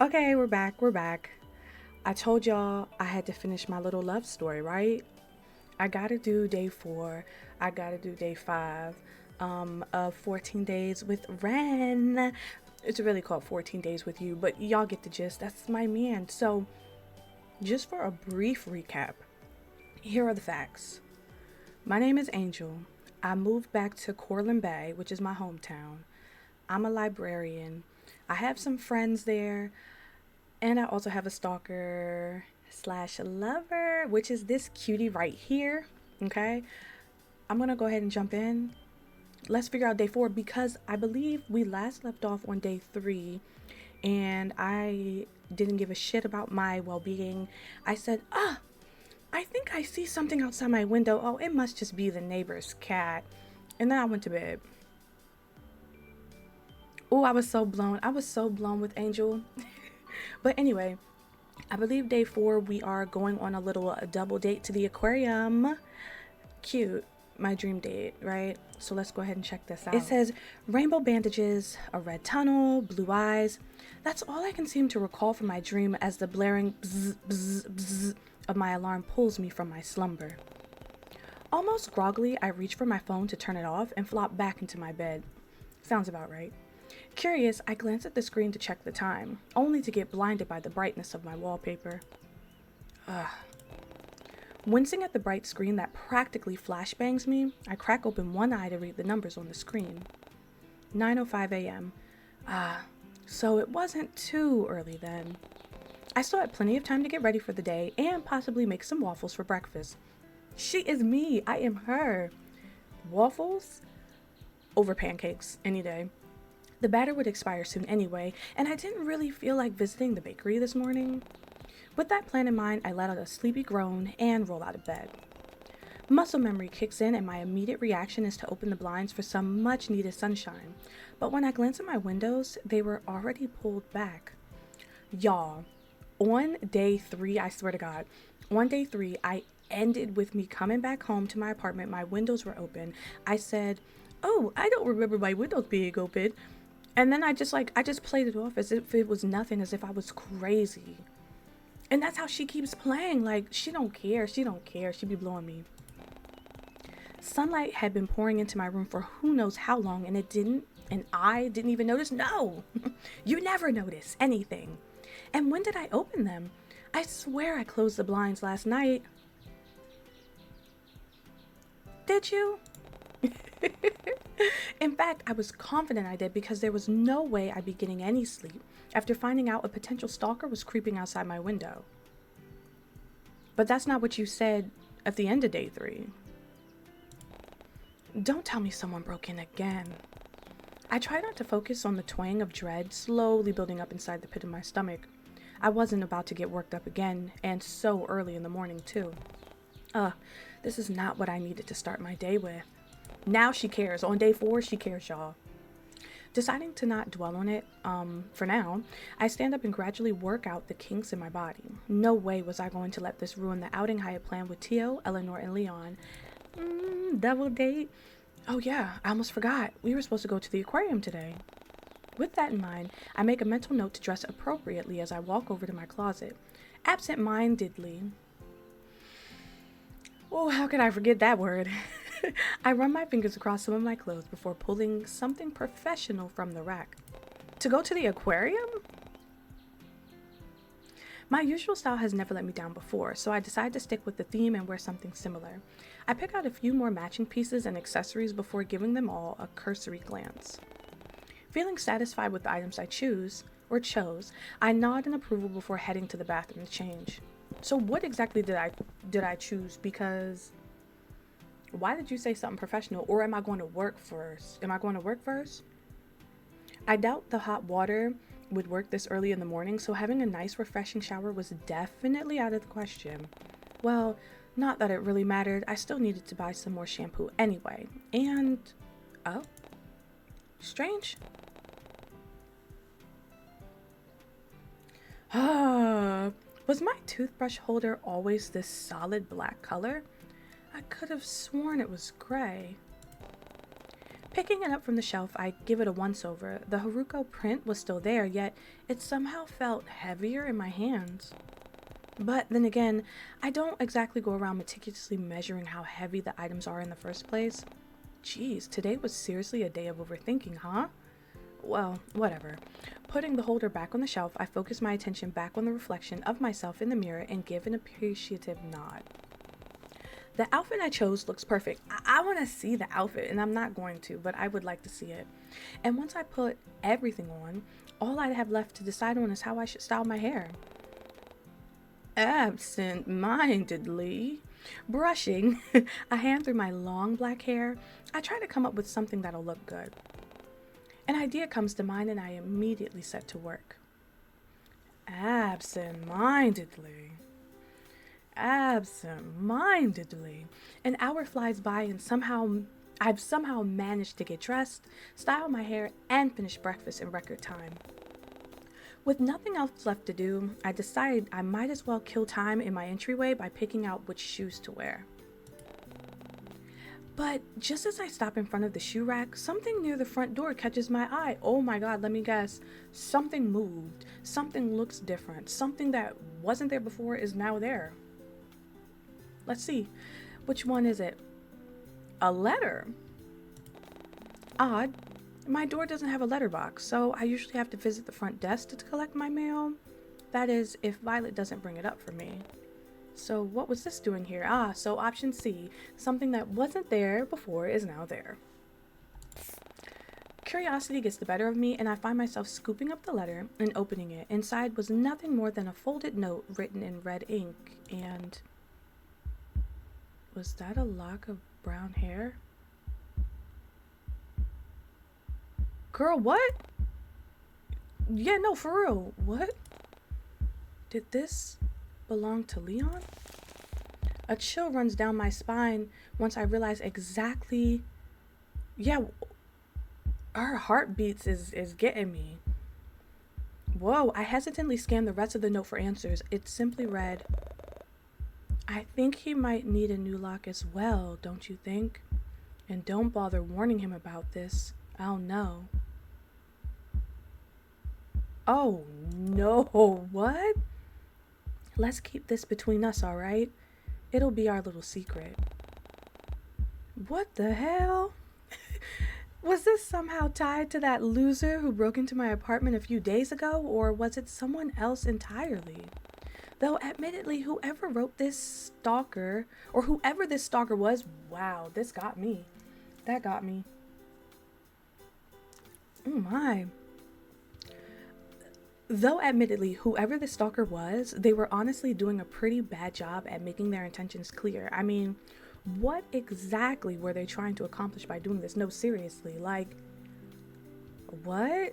Okay, we're back. We're back. I told y'all I had to finish my little love story, right? I gotta do day 4. I gotta do day 5 of 14 days with Ren. It's really called 14 days with you, but y'all get the gist. That's my man. So, just for a brief recap, here are the facts. My name is Angel. I moved back to Cortland Bay, which is my hometown. I'm a librarian. I have some friends there. And I also have a stalker slash lover, which is this cutie right here. Okay. I'm going to go ahead and jump in. Let's figure out day 4 because I believe we last left off on day 3 and I didn't give a shit about my well being. I said, I think I see something outside my window. Oh, it must just be the neighbor's cat. And then I went to bed. Oh, I was so blown. I was so blown with Angel. But anyway, I believe day 4 we are going on a little double date to the aquarium. Cute. My dream date, right? So let's go ahead and check this out. It says rainbow bandages, a red tunnel, blue eyes. That's all I can seem to recall from my dream as the blaring bzz, bzz, bzz of my alarm pulls me from my slumber. Almost groggily, I reach for my phone to turn it off and flop back into my bed. Sounds about right. Curious, I glance at the screen to check the time, only to get blinded by the brightness of my wallpaper. Ugh. Wincing at the bright screen that practically flashbangs me, I crack open one eye to read the numbers on the screen. 9:05 a.m. So it wasn't too early then. I still had plenty of time to get ready for the day and possibly make some waffles for breakfast. She is me. I am her. Waffles? Over pancakes, any day. The batter would expire soon anyway, and I didn't really feel like visiting the bakery this morning. With that plan in mind, I let out a sleepy groan and roll out of bed. Muscle memory kicks in, and my immediate reaction is to open the blinds for some much needed sunshine. But when I glance at my windows, they were already pulled back. Y'all, on day 3, I swear to God, on day 3, I ended with me coming back home to my apartment. My windows were open. I said, "Oh, I don't remember my windows being open." And then I just played it off as if it was nothing, as if I was crazy. And that's how she keeps playing. Like, she don't care. She be blowing me. Sunlight had been pouring into my room for who knows how long, and I didn't even notice. No, you never notice anything. And when did I open them? I swear I closed the blinds last night. Did you? In fact, I was confident I did because there was no way I'd be getting any sleep after finding out a potential stalker was creeping outside my window. But that's not what you said at the end of day 3. Don't tell me someone broke in again. I try not to focus on the twang of dread slowly building up inside the pit of my stomach. I wasn't about to get worked up again, and so early in the morning too. This is not what I needed to start my day with. Now she cares. On day 4, she cares, y'all. Deciding to not dwell on it, for now, I stand up and gradually work out the kinks in my body. No way was I going to let this ruin the outing I had planned with Tio, Eleanor, and Leon. Double date? Oh yeah, I almost forgot. We were supposed to go to the aquarium today. With that in mind, I make a mental note to dress appropriately as I walk over to my closet. Absent-mindedly. Oh, how could I forget that word? I run my fingers across some of my clothes before pulling something professional from the rack. To go to the aquarium? My usual style has never let me down before, so I decide to stick with the theme and wear something similar. I pick out a few more matching pieces and accessories before giving them all a cursory glance. Feeling satisfied with the items I chose, I nod in approval before heading to the bathroom to change. So what exactly did I choose? Because why did you say something professional? Or am I going to work first? I doubt the hot water would work this early in the morning, so having a nice refreshing shower was definitely out of the question. Well, not that it really mattered. I still needed to buy some more shampoo anyway. And, oh, strange. Was my toothbrush holder always this solid black color? I could have sworn it was gray. Picking it up from the shelf, I give it a once-over. The Haruko print was still there, yet it somehow felt heavier in my hands. But then again, I don't exactly go around meticulously measuring how heavy the items are in the first place. Geez, today was seriously a day of overthinking, huh? Well, whatever. Putting the holder back on the shelf, I focus my attention back on the reflection of myself in the mirror and give an appreciative nod. The outfit I chose looks perfect. I want to see the outfit, and I'm not going to, but I would like to see it. And once I put everything on, all I have left to decide on is how I should style my hair. Absent-mindedly, brushing a hand through my long black hair, I try to come up with something that'll look good. An idea comes to mind and I immediately set to work. Absent-mindedly. An hour flies by and I've somehow managed to get dressed, style my hair, and finish breakfast in record time. With nothing else left to do, I decide I might as well kill time in my entryway by picking out which shoes to wear. But just as I stop in front of the shoe rack, something near the front door catches my eye. Oh my god, let me guess. Something moved. Something looks different. Something that wasn't there before is now there. Let's see. Which one is it? A letter. Odd. My door doesn't have a letterbox, so I usually have to visit the front desk to collect my mail. That is, if Violet doesn't bring it up for me. So what was this doing here? So option C, something that wasn't there before is now there. Curiosity gets the better of me, and I find myself scooping up the letter and opening it. Inside was nothing more than a folded note written in red ink, and... was that a lock of brown hair? Girl, what? Yeah, no, for real. What? Did this belong to Leon? A chill runs down my spine once I realize exactly... Yeah, her heartbeats is getting me. Whoa, I hesitantly scanned the rest of the note for answers. It simply read, I think he might need a new lock as well, don't you think? And don't bother warning him about this. I'll know. Oh no, what? Let's keep this between us, alright? It'll be our little secret. What the hell? Was this somehow tied to that loser who broke into my apartment a few days ago, or was it someone else entirely? Though admittedly, whoever wrote this stalker, or whoever this stalker was, wow, this got me. That got me. Oh my. Though admittedly, whoever the stalker was, they were honestly doing a pretty bad job at making their intentions clear. I mean, what exactly were they trying to accomplish by doing this? No, seriously, like, what?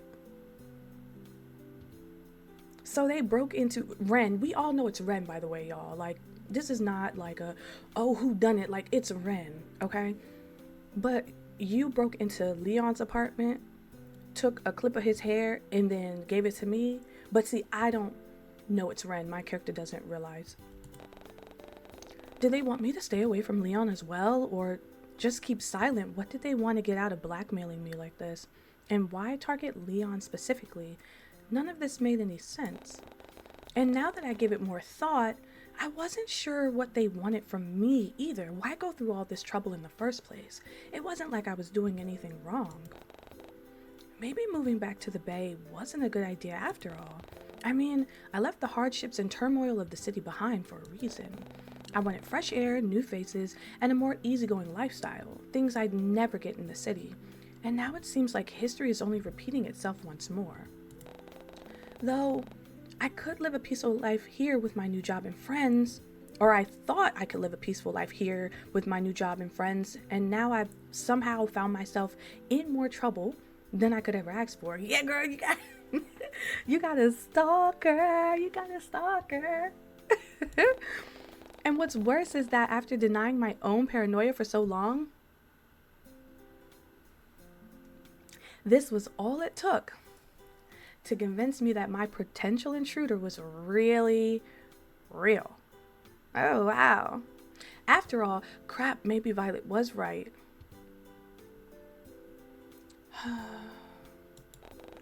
So they broke into Ren. We all know it's Ren, by the way, y'all. Like, this is not like a, oh, who done it? Like, it's Ren, okay? But you broke into Leon's apartment, took a clip of his hair, and then gave it to me. But see, I don't know it's Ren. My character doesn't realize. Did they want me to stay away from Leon as well, or just keep silent? What did they want to get out of blackmailing me like this? And why target Leon specifically? None of this made any sense. And now that I give it more thought, I wasn't sure what they wanted from me either. Why go through all this trouble in the first place? It wasn't like I was doing anything wrong. Maybe moving back to the Bay wasn't a good idea after all. I mean, I left the hardships and turmoil of the city behind for a reason. I wanted fresh air, new faces, and a more easygoing lifestyle, things I'd never get in the city. And now it seems like history is only repeating itself once more. Though, I could live a peaceful life here with my new job and friends, or I thought I could live a peaceful life here with my new job and friends, and now I've somehow found myself in more trouble than I could ever ask for. Yeah, girl, you got you got a stalker. You got a stalker. And what's worse is that after denying my own paranoia for so long, this was all it took to convince me that my potential intruder was really real. Oh, wow. After all, crap, maybe Violet was right.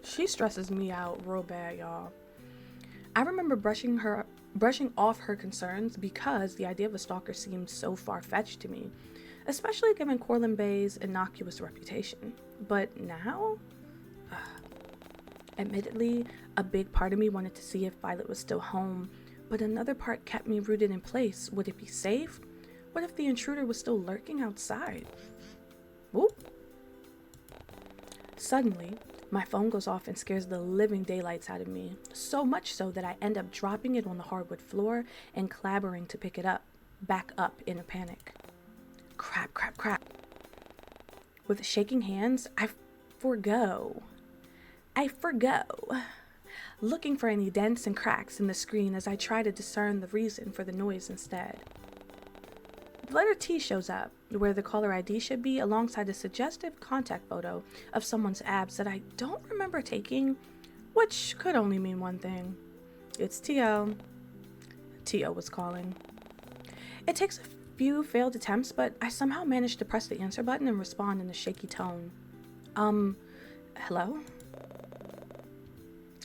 She stresses me out real bad, y'all. I remember brushing off her concerns because the idea of a stalker seemed so far-fetched to me, especially given Corlin Bay's innocuous reputation. But now, admittedly, a big part of me wanted to see if Violet was still home, but another part kept me rooted in place. Would it be safe? What if the intruder was still lurking outside? Whoop. Suddenly, my phone goes off and scares the living daylights out of me, so much so that I end up dropping it on the hardwood floor and clambering to pick it up, back up in a panic. Crap, crap, crap. With shaking hands, I forgo, looking for any dents and cracks in the screen as I try to discern the reason for the noise instead. The letter T shows up, where the caller ID should be, alongside a suggestive contact photo of someone's abs that I don't remember taking, which could only mean one thing. It's Tio. Tio was calling. It takes a few failed attempts, but I somehow managed to press the answer button and respond in a shaky tone. Hello?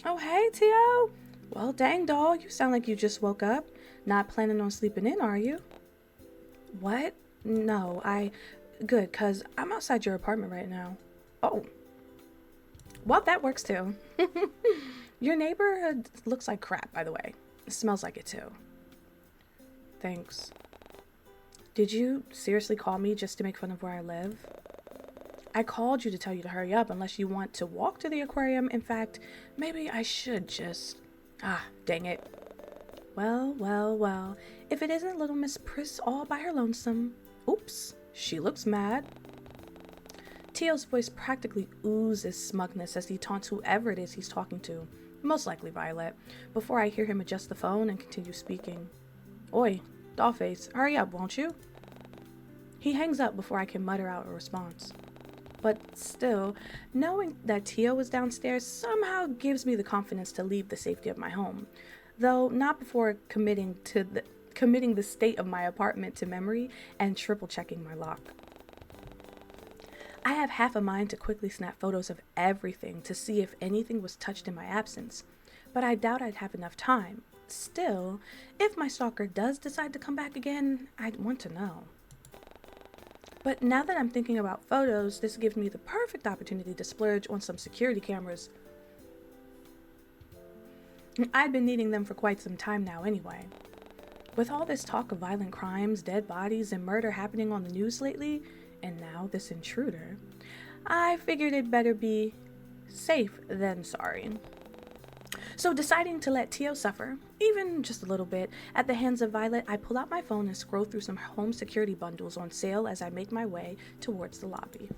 Oh, hey, Tio. Well, dang, doll, you sound like you just woke up. Not planning on sleeping in, are you? What? No, good, 'cause I'm outside your apartment right now. Oh. Well, that works too. Your neighborhood looks like crap, by the way. It smells like it too. Thanks. Did you seriously call me just to make fun of where I live? I called you to tell you to hurry up unless you want to walk to the aquarium. In fact, maybe I should just... dang it. Well, if it isn't little Miss Priss all by her lonesome. Oops, she looks mad. Tio's voice practically oozes smugness as he taunts whoever it is he's talking to, most likely Violet, before I hear him adjust the phone and continue speaking. Oi, dollface, hurry up, won't you? He hangs up before I can mutter out a response. But still, knowing that Tio was downstairs somehow gives me the confidence to leave the safety of my home, though not before committing the state of my apartment to memory and triple checking my lock. I have half a mind to quickly snap photos of everything to see if anything was touched in my absence, but I doubt I'd have enough time. Still, if my stalker does decide to come back again, I'd want to know. But now that I'm thinking about photos, this gives me the perfect opportunity to splurge on some security cameras. I've been needing them for quite some time now anyway. With all this talk of violent crimes, dead bodies, and murder happening on the news lately, and now this intruder, I figured it better be safe than sorry. So deciding to let Tio suffer, even just a little bit, at the hands of Violet, I pull out my phone and scroll through some home security bundles on sale as I make my way towards the lobby.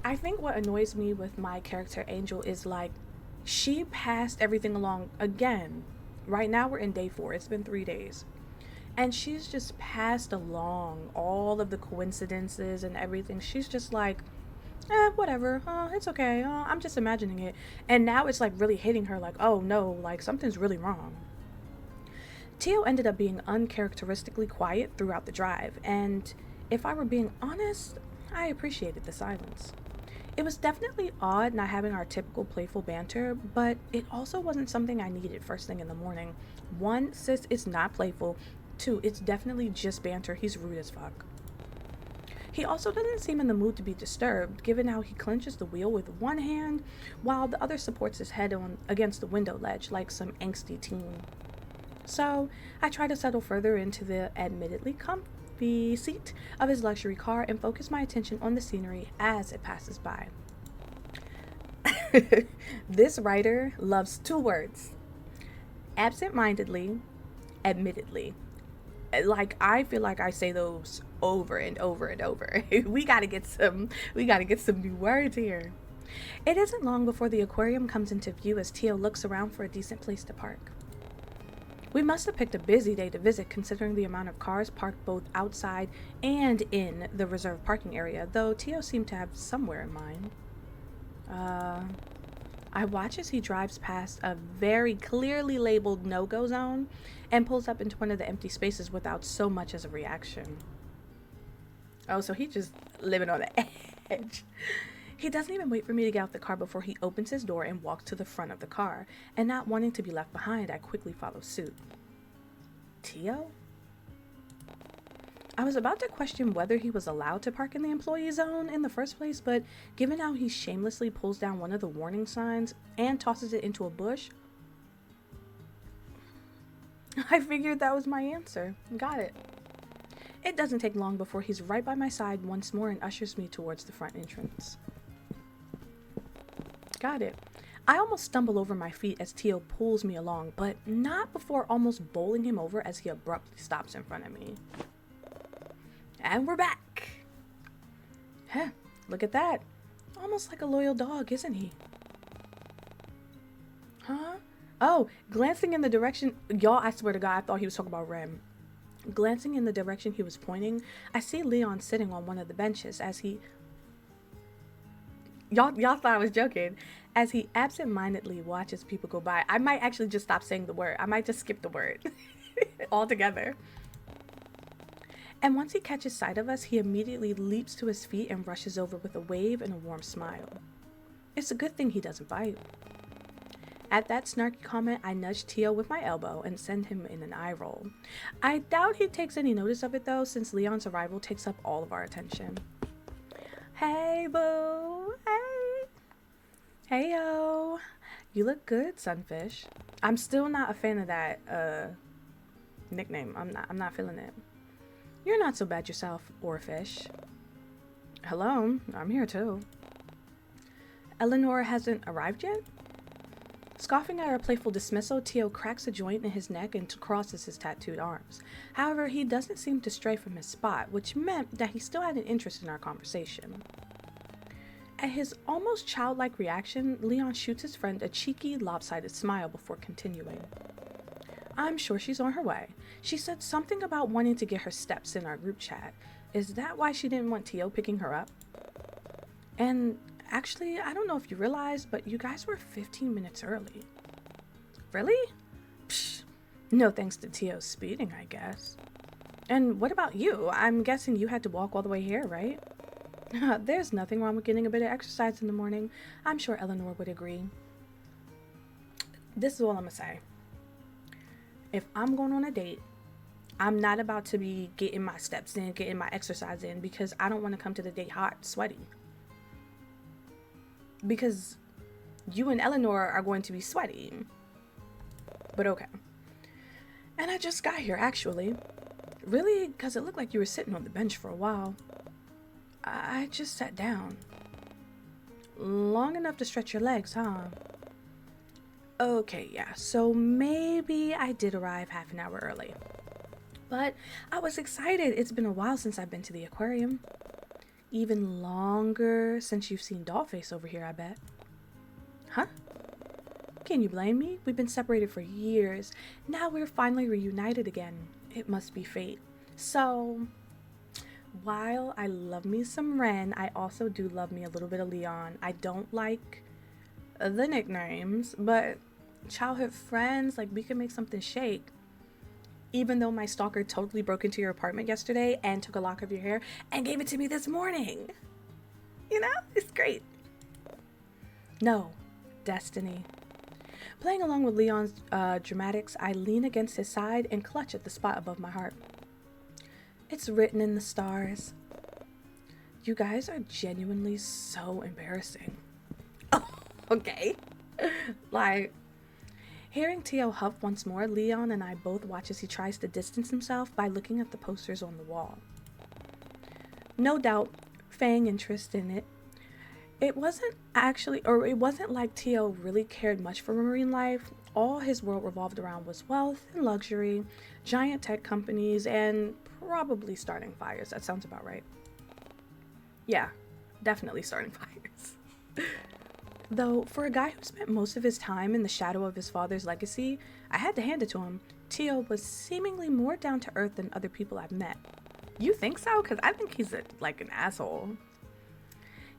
I think what annoys me with my character Angel is she passed everything along again. Right now we're in day 4. It's been 3 days. And she's just passed along all of the coincidences and everything. She's just whatever, it's okay, I'm just imagining it. And now it's really hitting her oh no, something's really wrong. Tio ended up being uncharacteristically quiet throughout the drive, and if I were being honest, I appreciated the silence. It was definitely odd not having our typical playful banter, but it also wasn't something I needed first thing in the morning. 1, sis, it's not playful. 2, it's definitely just banter. He's rude as fuck. He also doesn't seem in the mood to be disturbed, given how he clenches the wheel with one hand, while the other supports his head against the window ledge like some angsty teen. So, I try to settle further into the admittedly comfy seat of his luxury car and focus my attention on the scenery as it passes by. This writer loves 2 words. Absent-mindedly, admittedly. I feel like I say those over and over and over. we gotta get some new words here. It isn't long before the aquarium comes into view as Tio looks around for a decent place to park. We must have picked a busy day to visit considering the amount of cars parked both outside and in the reserved parking area, though Tio seemed to have somewhere in mind. I watch as he drives past a very clearly labeled no-go zone and pulls up into one of the empty spaces without so much as a reaction. Oh, so he just living on the edge. He doesn't even wait for me to get out the car before he opens his door and walks to the front of the car. And not wanting to be left behind, I quickly follow suit. Tio? I was about to question whether he was allowed to park in the employee zone in the first place, but given how he shamelessly pulls down one of the warning signs and tosses it into a bush, I figured that was my answer. Got it. It doesn't take long before he's right by my side once more and ushers me towards the front entrance. Got it. I almost stumble over my feet as Tio pulls me along, but not before almost bowling him over as he abruptly stops in front of me. And we're back. Huh, look at that. Almost like a loyal dog, isn't he? Huh? Oh, glancing in the direction, y'all, I swear to God, I thought he was talking about Rem. Glancing in the direction he was pointing, I see Leon sitting on one of the benches as he... Y'all thought I was joking. As he absent-mindedly watches people go by. I might actually just stop saying the word. I might just skip the word altogether. And once he catches sight of us, he immediately leaps to his feet and rushes over with a wave and a warm smile. It's a good thing he doesn't bite. At that snarky comment, I nudge Tio with my elbow and send him in an eye roll. I doubt he takes any notice of it though, since Leon's arrival takes up all of our attention. Hey, boo. Hey. Hey, yo. You look good, Sunfish. I'm still not a fan of that nickname. I'm not feeling it. You're not so bad yourself, Oarfish. Hello, I'm here too. Eleanor hasn't arrived yet? Scoffing at our playful dismissal, Tio cracks a joint in his neck and crosses his tattooed arms. However, he doesn't seem to stray from his spot, which meant that he still had an interest in our conversation. At his almost childlike reaction, Leon shoots his friend a cheeky, lopsided smile before continuing. I'm sure she's on her way. She said something about wanting to get her steps in our group chat. Is that why she didn't want Tio picking her up? And actually, I don't know if you realized, but you guys were 15 minutes early. Really? Psh, no thanks to Tio's speeding, I guess. And what about you? I'm guessing you had to walk all the way here, right? There's nothing wrong with getting a bit of exercise in the morning. I'm sure Eleanor would agree. This is all I'm gonna say. If I'm going on a date, I'm not about to be getting my steps in, getting my exercise in, because I don't want to come to the date hot, sweaty. Because you and Eleanor are going to be sweaty. But okay. And I just got here, actually. Really? Because it looked like you were sitting on the bench for a while. I just sat down. Long enough to stretch your legs, huh? Okay, yeah, so maybe I did arrive half an hour early. But I was excited. It's been a while since I've been to the aquarium. Even longer since you've seen Dollface over here, I bet. Huh? Can you blame me? We've been separated for years. Now we're finally reunited again. It must be fate. So, while I love me some Ren, I also do love me a little bit of Leon. I don't like the nicknames, but childhood friends, like, we could make something shake. Even though my stalker totally broke into your apartment yesterday and took a lock of your hair and gave it to me this morning. You know, it's great. No, destiny. Playing along with Leon's dramatics, I lean against his side and clutch at the spot above my heart. It's written in the stars. You guys are genuinely so embarrassing. Oh, okay. Like, hearing Tio huff once more, Leon and I both watch as he tries to distance himself by looking at the posters on the wall. No doubt, feigning interest in it. It wasn't like Tio really cared much for marine life. All his world revolved around was wealth and luxury, giant tech companies, and probably starting fires. That sounds about right. Yeah, definitely starting fires. Though, for a guy who spent most of his time in the shadow of his father's legacy, I had to hand it to him. Tio was seemingly more down to earth than other people I've met. You think so? Because I think he's like an asshole.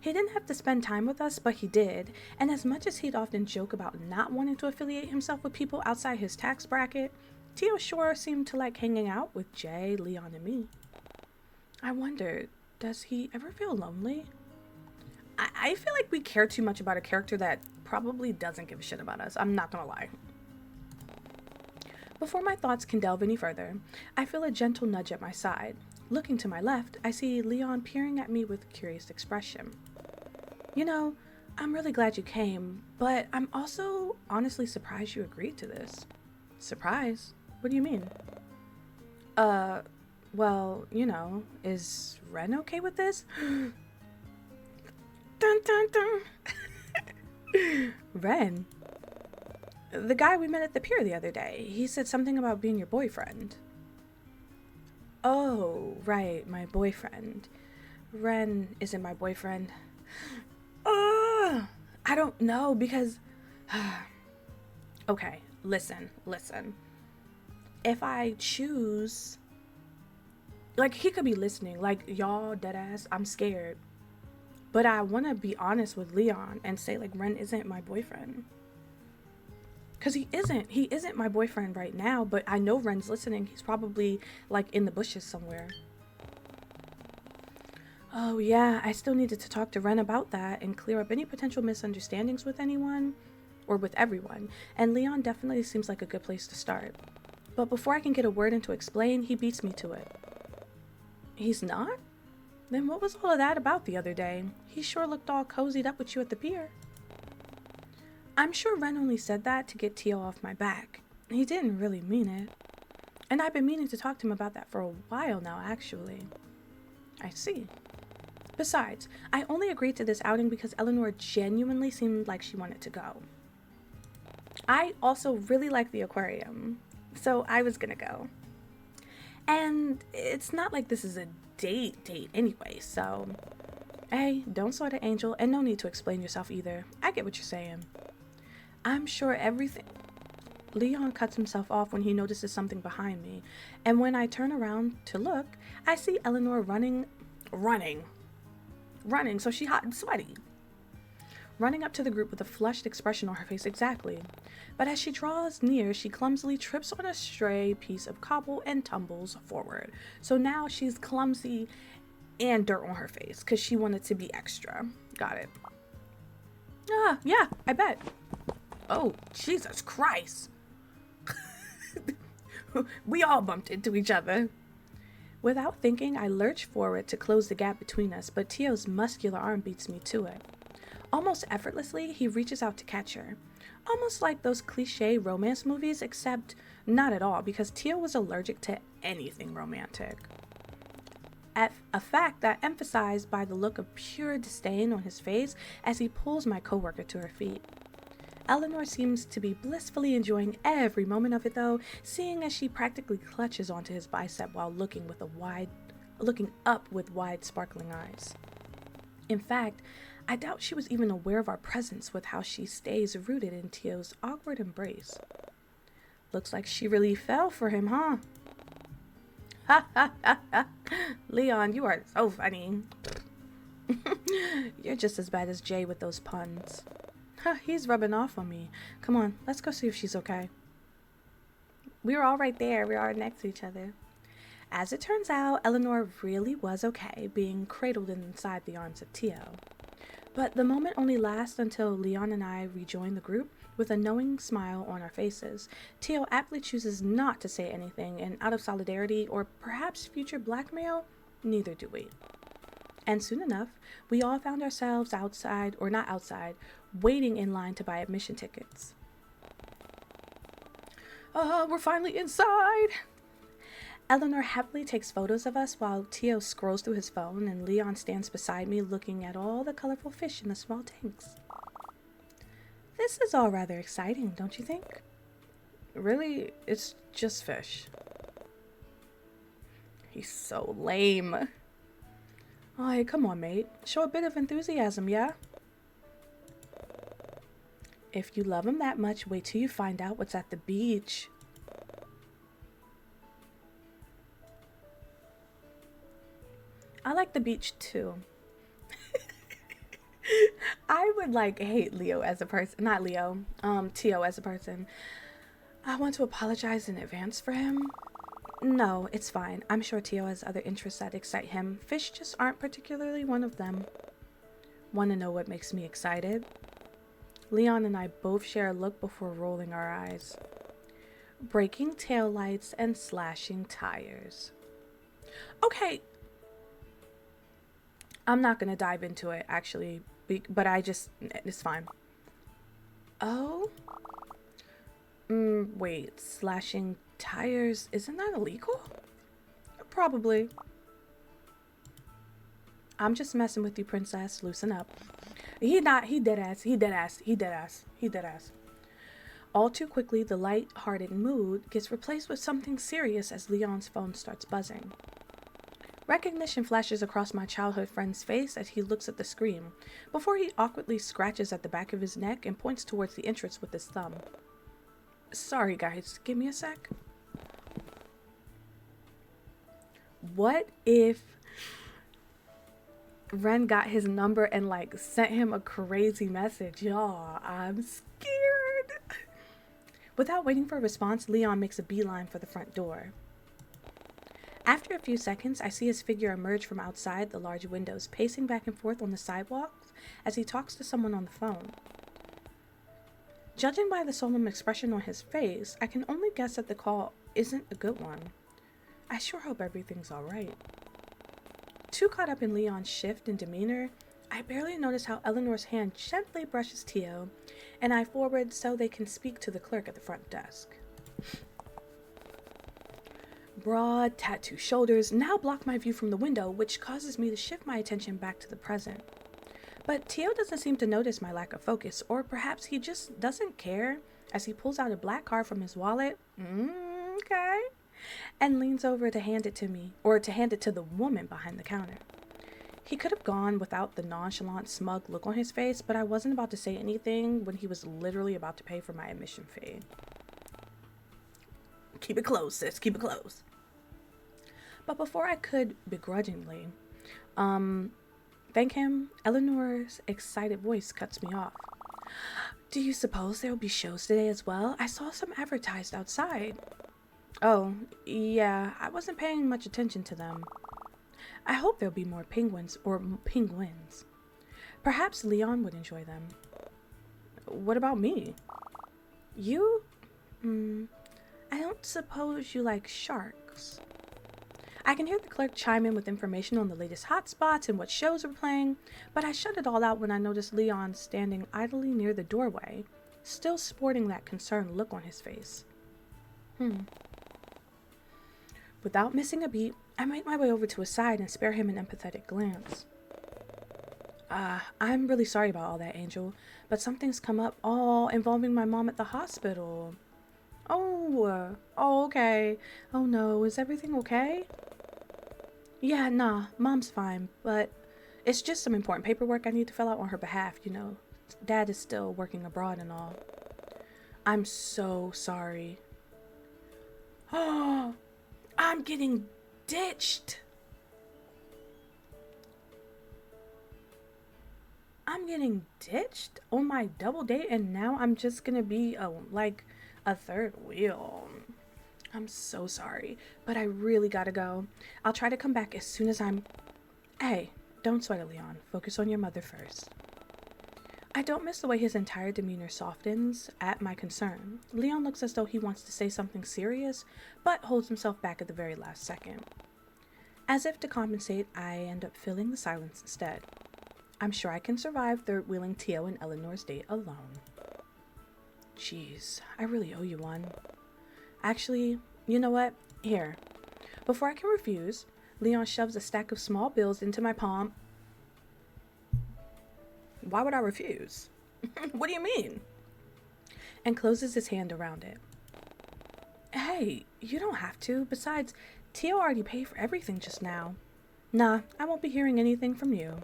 He didn't have to spend time with us, but he did. And as much as he'd often joke about not wanting to affiliate himself with people outside his tax bracket, Tio sure seemed to like hanging out with Jay, Leon, and me. I wondered, Does he ever feel lonely? I feel like we care too much about a character that probably doesn't give a shit about us. I'm not gonna lie. Before my thoughts can delve any further, I feel a gentle nudge at my side. Looking to my left, I see Leon peering at me with a curious expression. You know, I'm really glad you came, but I'm also honestly surprised you agreed to this. Surprise? What do you mean? Well, you know, is Ren okay with this? Dun dun dun. Ren? The guy we met at the pier the other day. He said something about being your boyfriend. Oh, right, my boyfriend. Ren isn't my boyfriend. I don't know because... Okay, listen. If I choose... Like, he could be listening. Like, y'all, deadass, I'm scared. But I want to be honest with Leon and say, like, Ren isn't my boyfriend. Because he isn't my boyfriend right now, but I know Ren's listening. He's probably, like, in the bushes somewhere. Oh, yeah, I still needed to talk to Ren about that and clear up any potential misunderstandings with anyone, or with everyone, and Leon definitely seems like a good place to start. But before I can get a word in to explain, he beats me to it. He's not? Then what was all of that about the other day? He sure looked all cozied up with you at the pier. I'm sure Ren only said that to get Tio off my back. He didn't really mean it. And I've been meaning to talk to him about that for a while now, actually. I see. Besides, I only agreed to this outing because Eleanor genuinely seemed like she wanted to go. I also really like the aquarium, so I was gonna go. And it's not like this is a date anyway, so... Hey, don't sweat it, Angel, and no need to explain yourself either. I get what you're saying. I'm sure everything... Leon cuts himself off when he notices something behind me, and when I turn around to look, I see Eleanor running, so she hot and sweaty. Running up to the group with a flushed expression on her face exactly. But as she draws near, she clumsily trips on a stray piece of cobble and tumbles forward. So now she's clumsy and dirt on her face because she wanted to be extra. Got it. Yeah, I bet. Oh, Jesus Christ. We all bumped into each other. Without thinking, I lurch forward to close the gap between us, but Tio's muscular arm beats me to it. Almost effortlessly, he reaches out to catch her. Almost like those cliche romance movies, except not at all, because Tio was allergic to anything romantic. A fact that emphasized by the look of pure disdain on his face as he pulls my coworker to her feet. Eleanor seems to be blissfully enjoying every moment of it though, seeing as she practically clutches onto his bicep while looking up with wide sparkling eyes. In fact, I doubt she was even aware of our presence with how she stays rooted in Tio's awkward embrace. Looks like she really fell for him, huh? Ha ha ha ha. Leon, you are so funny. You're just as bad as Jay with those puns. He's rubbing off on me. Come on, let's go see if she's okay. We were all right there. We were all next to each other. As it turns out, Eleanor really was okay, being cradled inside the arms of Tio. But the moment only lasts until Leon and I rejoin the group with a knowing smile on our faces. Tio aptly chooses not to say anything, and out of solidarity or perhaps future blackmail, neither do we. And soon enough, we all found ourselves outside, or not outside, waiting in line to buy admission tickets. We're finally inside! Eleanor happily takes photos of us while Tio scrolls through his phone, and Leon stands beside me looking at all the colorful fish in the small tanks. This is all rather exciting, don't you think? Really, it's just fish. He's so lame. Oh, hey, come on, mate. Show a bit of enthusiasm, yeah? If you love him that much, wait till you find out what's at the beach. I like the beach too. I would hate Leo as a person, not Leo, Tio as a person. I want to apologize in advance for him. No, it's fine. I'm sure Tio has other interests that excite him. Fish just aren't particularly one of them. Want to know what makes me excited? Leon and I both share a look before rolling our eyes. Breaking taillights and slashing tires. Okay, I'm not gonna dive into it actually, but it's fine. Oh? Wait, slashing tires, isn't that illegal? Probably. I'm just messing with you, princess. Loosen up. He dead ass. All too quickly, the light-hearted mood gets replaced with something serious as Leon's phone starts buzzing. Recognition flashes across my childhood friend's face as he looks at the screen, before he awkwardly scratches at the back of his neck and points towards the entrance with his thumb. Sorry guys, give me a sec. What if Ren got his number and like sent him a crazy message? Y'all, I'm scared. Without waiting for a response, Leon makes a beeline for the front door. After a few seconds, I see his figure emerge from outside the large windows, pacing back and forth on the sidewalk as he talks to someone on the phone. Judging by the solemn expression on his face, I can only guess that the call isn't a good one. I sure hope everything's alright. Too caught up in Leon's shift in demeanor, I barely notice how Eleanor's hand gently brushes Tio, and I forward so they can speak to the clerk at the front desk. Broad, tattooed shoulders now block my view from the window, which causes me to shift my attention back to the present. But Tio doesn't seem to notice my lack of focus, or perhaps he just doesn't care as he pulls out a black card from his wallet, okay, and leans over to hand it to me, or to hand it to the woman behind the counter. He could have gone without the nonchalant, smug look on his face, but I wasn't about to say anything when he was literally about to pay for my admission fee. Keep it closed, sis, keep it closed. But before I could begrudgingly thank him, Eleanor's excited voice cuts me off. Do you suppose there will be shows today as well? I saw some advertised outside. Oh, yeah, I wasn't paying much attention to them. I hope there'll be more penguins. Perhaps Leon would enjoy them. What about me? You? I don't suppose you like sharks. I can hear the clerk chime in with information on the latest hotspots and what shows are playing, but I shut it all out when I noticed Leon standing idly near the doorway, still sporting that concerned look on his face. Without missing a beat, I make my way over to his side and spare him an empathetic glance. I'm really sorry about all that, Angel, but something's come up all involving my mom at the hospital. Oh, okay. Oh no, is everything okay? Yeah, nah, Mom's fine, but it's just some important paperwork I need to fill out on her behalf, you know. Dad is still working abroad and all. I'm so sorry. Oh, I'm getting ditched. I'm getting ditched on my double date, and now I'm just gonna be a third wheel. I'm so sorry, but I really gotta go. I'll try to come back as soon as I'm... Hey, don't sweat it, Leon. Focus on your mother first. I don't miss the way his entire demeanor softens at my concern. Leon looks as though he wants to say something serious, but holds himself back at the very last second. As if to compensate, I end up filling the silence instead. I'm sure I can survive third-wheeling Tio and Eleanor's date alone. Jeez, I really owe you one. Actually, you know what? Here. Before I can refuse, Leon shoves a stack of small bills into my palm. Why would I refuse? What do you mean? And closes his hand around it. Hey, you don't have to. Besides, Tio already paid for everything just now. Nah, I won't be hearing anything from you.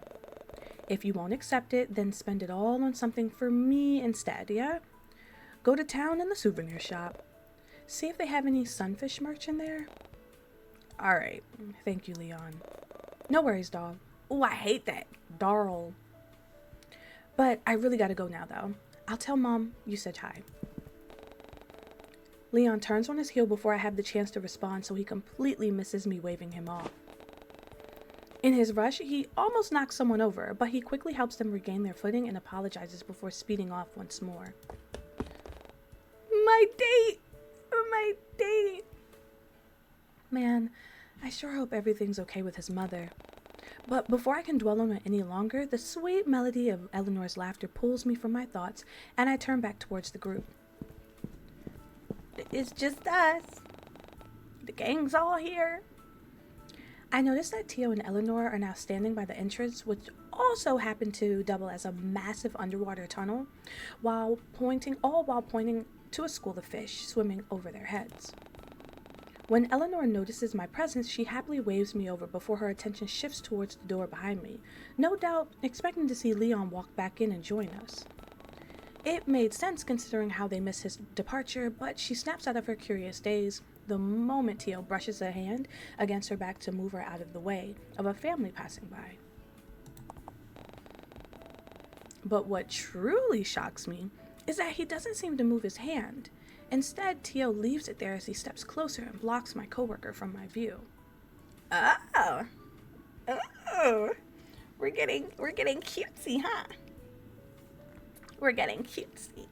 If you won't accept it, then spend it all on something for me instead, yeah? Go to town in the souvenir shop. See if they have any sunfish merch in there. Alright, thank you, Leon. No worries, doll. Ooh, I hate that. Darl. But I really gotta go now, though. I'll tell Mom you said hi. Leon turns on his heel before I have the chance to respond, so he completely misses me waving him off. In his rush, he almost knocks someone over, but he quickly helps them regain their footing and apologizes before speeding off once more. My date! My date! Man, I sure hope everything's okay with his mother. But before I can dwell on it any longer, the sweet melody of Eleanor's laughter pulls me from my thoughts, and I turn back towards the group. It's just us. The gang's all here. I notice that Tio and Eleanor are now standing by the entrance, which also happened to double as a massive underwater tunnel, all while pointing to a school of fish swimming over their heads. When Eleanor notices my presence, she happily waves me over before her attention shifts towards the door behind me, no doubt expecting to see Leon walk back in and join us. It made sense considering how they missed his departure, but she snaps out of her curious daze the moment Tio brushes a hand against her back to move her out of the way of a family passing by. But what truly shocks me is that he doesn't seem to move his hand. Instead, Tio leaves it there as he steps closer and blocks my coworker from my view. Oh, we're getting cutesy, huh? We're getting cutesy.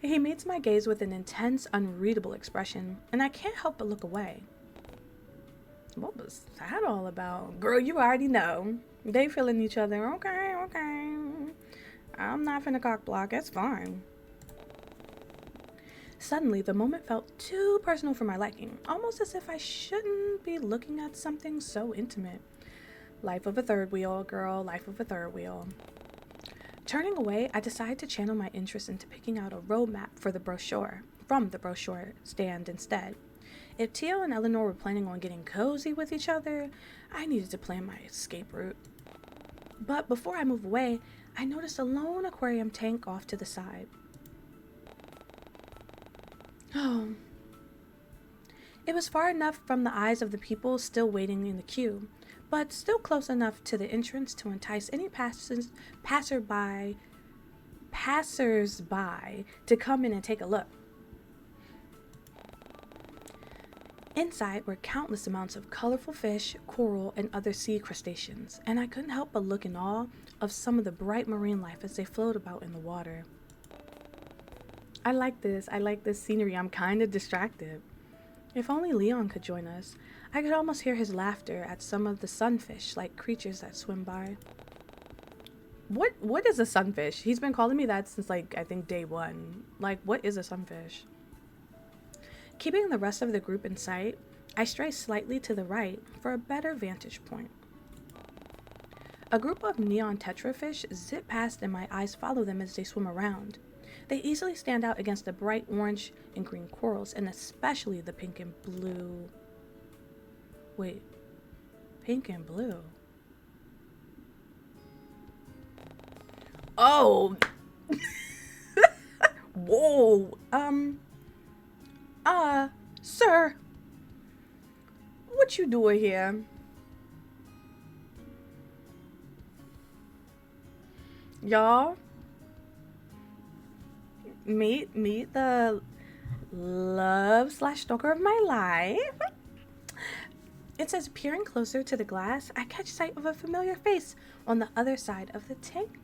He meets my gaze with an intense, unreadable expression, and I can't help but look away. What was that all about? Girl, you already know. They feeling each other. Okay. I'm not finna cock block. It's fine. Suddenly, the moment felt too personal for my liking, almost as if I shouldn't be looking at something so intimate. Life of a third wheel, girl, life of a third wheel. Turning away, I decided to channel my interest into picking out a roadmap for the brochure, from the brochure stand instead. If Tio and Eleanor were planning on getting cozy with each other, I needed to plan my escape route. But before I move away, I noticed a lone aquarium tank off to the side. Oh. It was far enough from the eyes of the people still waiting in the queue, but still close enough to the entrance to entice any passersby to come in and take a look. Inside were countless amounts of colorful fish, coral, and other sea crustaceans, and I couldn't help but look in awe of some of the bright marine life as they float about in the water. I like this scenery. I'm kind of distracted. If only Leon could join us. I could almost hear his laughter at some of the sunfish-like creatures that swim by. What is a sunfish? He's been calling me that since, I think day one. What is a sunfish? Keeping the rest of the group in sight, I stray slightly to the right for a better vantage point. A group of neon tetrafish zip past and my eyes follow them as they swim around. They easily stand out against the bright orange and green corals, and especially the pink and blue. Wait, pink and blue. Oh! Whoa! Sir, what you doing here? Y'all, meet the love/stalker of my life. It says, peering closer to the glass, I catch sight of a familiar face on the other side of the tank.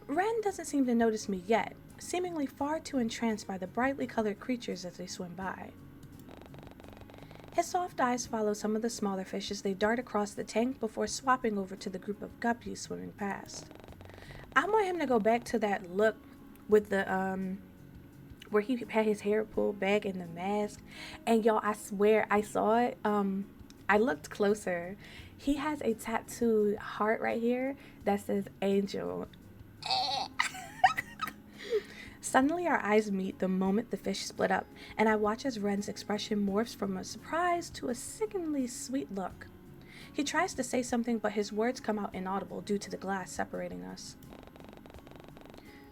Ren doesn't seem to notice me yet, seemingly far too entranced by the brightly colored creatures as they swim by. His soft eyes follow some of the smaller fish as they dart across the tank before swapping over to the group of guppies swimming past. I want him to go back to that look with the, where he had his hair pulled back in the mask. And y'all, I swear I saw it. I looked closer. He has a tattooed heart right here that says Angel. Suddenly our eyes meet the moment the fish split up, and I watch as Ren's expression morphs from a surprise to a sickeningly sweet look. He tries to say something, but his words come out inaudible due to the glass separating us.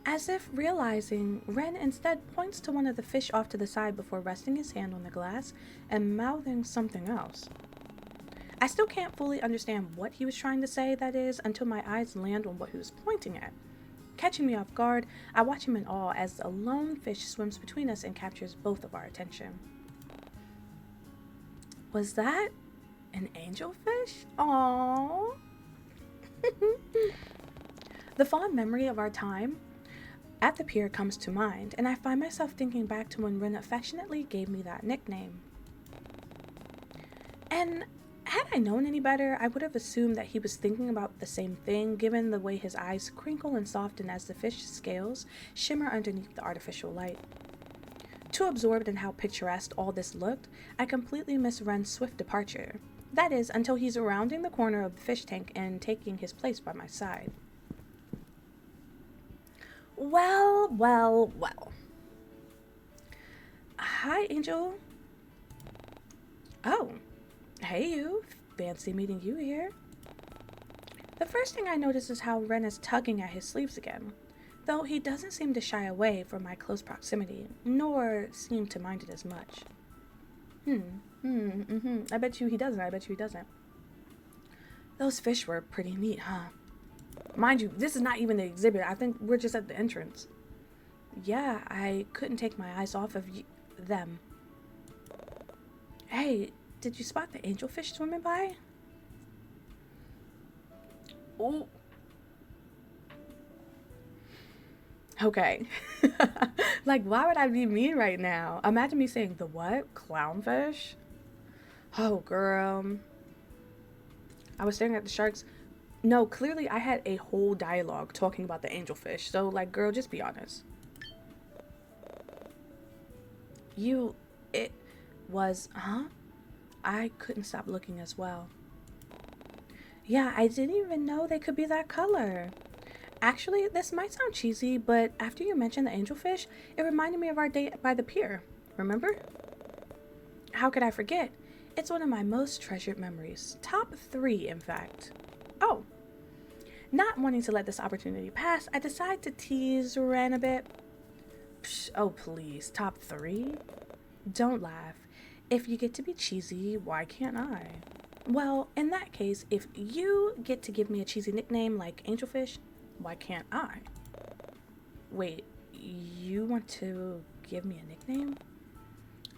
As if realizing, Ren instead points to one of the fish off to the side before resting his hand on the glass and mouthing something else. I still can't fully understand what he was trying to say, that is, until my eyes land on what he was pointing at. Catching me off guard, I watch him in awe as a lone fish swims between us and captures both of our attention. Was that an angelfish? Aww. The fond memory of our time at the pier comes to mind, and I find myself thinking back to when Ren affectionately gave me that nickname. And had I known any better, I would have assumed that he was thinking about the same thing, given the way his eyes crinkle and soften as the fish's scales shimmer underneath the artificial light. Too absorbed in how picturesque all this looked, I completely miss Ren's swift departure. That is, until he's rounding the corner of the fish tank and taking his place by my side. Well. Hi, Angel. Oh, hey you. Fancy meeting you here. The first thing I notice is how Ren is tugging at his sleeves again, though he doesn't seem to shy away from my close proximity, nor seem to mind it as much. I bet you he doesn't. Those fish were pretty neat, huh? Mind you, this is not even the exhibit. I think we're just at the entrance. Yeah, I couldn't take my eyes off of them. Hey, did you spot the angelfish swimming by? Oh. Okay. Like, why would I be mean right now? Imagine me saying, the what? Clownfish? Oh, girl. I was staring at the sharks. No, clearly I had a whole dialogue talking about the angelfish. So, like, girl, just be honest. It was, huh? I couldn't stop looking as well. Yeah, I didn't even know they could be that color. Actually, this might sound cheesy, but after you mentioned the angelfish, it reminded me of our date by the pier. Remember? How could I forget? It's one of my most treasured memories. Top 3, in fact. Oh. Not wanting to let this opportunity pass, I decide to tease Ren a bit. Psh, oh, please. Top 3? Don't laugh. If you get to be cheesy, why can't I? Well, in that case, if you get to give me a cheesy nickname like Angelfish, why can't I? Wait, you want to give me a nickname?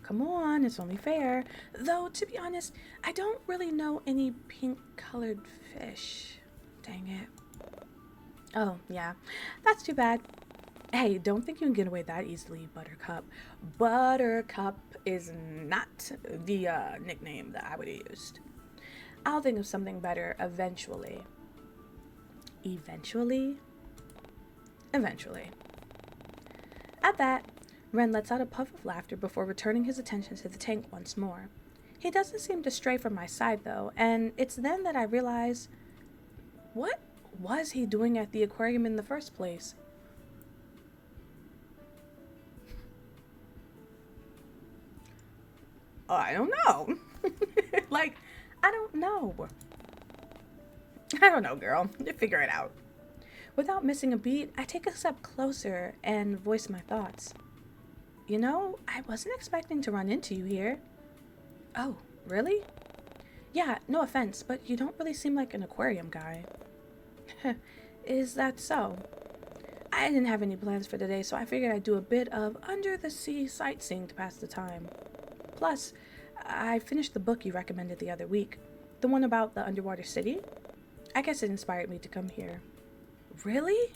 Come on, it's only fair. Though, to be honest, I don't really know any pink-colored fish. Dang it. Oh, yeah, that's too bad. Hey, don't think you can get away that easily, Buttercup. Buttercup is not the nickname that I would have used. I'll think of something better eventually. Eventually? Eventually. At that, Ren lets out a puff of laughter before returning his attention to the tank once more. He doesn't seem to stray from my side, though, and it's then that I realize, what was he doing at the aquarium in the first place? I don't know. Like, I don't know. I don't know, girl. Figure it out. Without missing a beat, I take a step closer and voice my thoughts. You know, I wasn't expecting to run into you here. Oh, really? Yeah, no offense, but you don't really seem like an aquarium guy. Is that so? I didn't have any plans for today, so I figured I'd do a bit of under-the-sea sightseeing to pass the time. Plus, I finished the book you recommended the other week. The one about the underwater city? I guess it inspired me to come here. Really?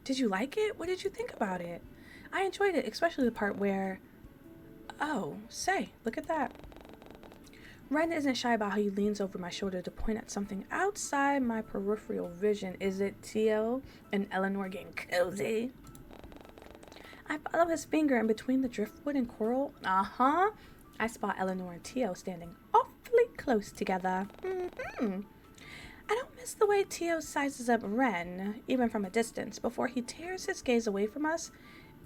Did you like it? What did you think about it? I enjoyed it, especially the part where... Oh, say, look at that. Ren isn't shy about how he leans over my shoulder to point at something outside my peripheral vision. Is it Tio and Eleanor getting cozy? I follow his finger in between the driftwood and coral. Uh-huh. I spot Eleanor and Tio standing awfully close together. I don't miss the way Tio sizes up Ren, even from a distance, before he tears his gaze away from us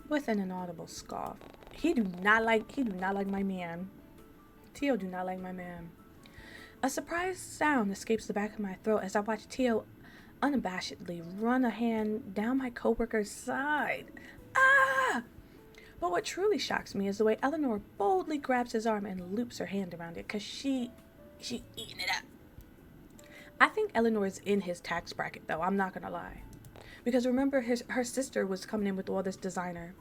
with an inaudible scoff. He do not like my man. Tio do not like my man. A surprised sound escapes the back of my throat as I watch Tio unabashedly run a hand down my coworker's side. Ah! But what truly shocks me is the way Eleanor boldly grabs his arm and loops her hand around it, because she eating it up. I think Eleanor is in his tax bracket, though, I'm not gonna lie. Because remember, her sister was coming in with all this designer.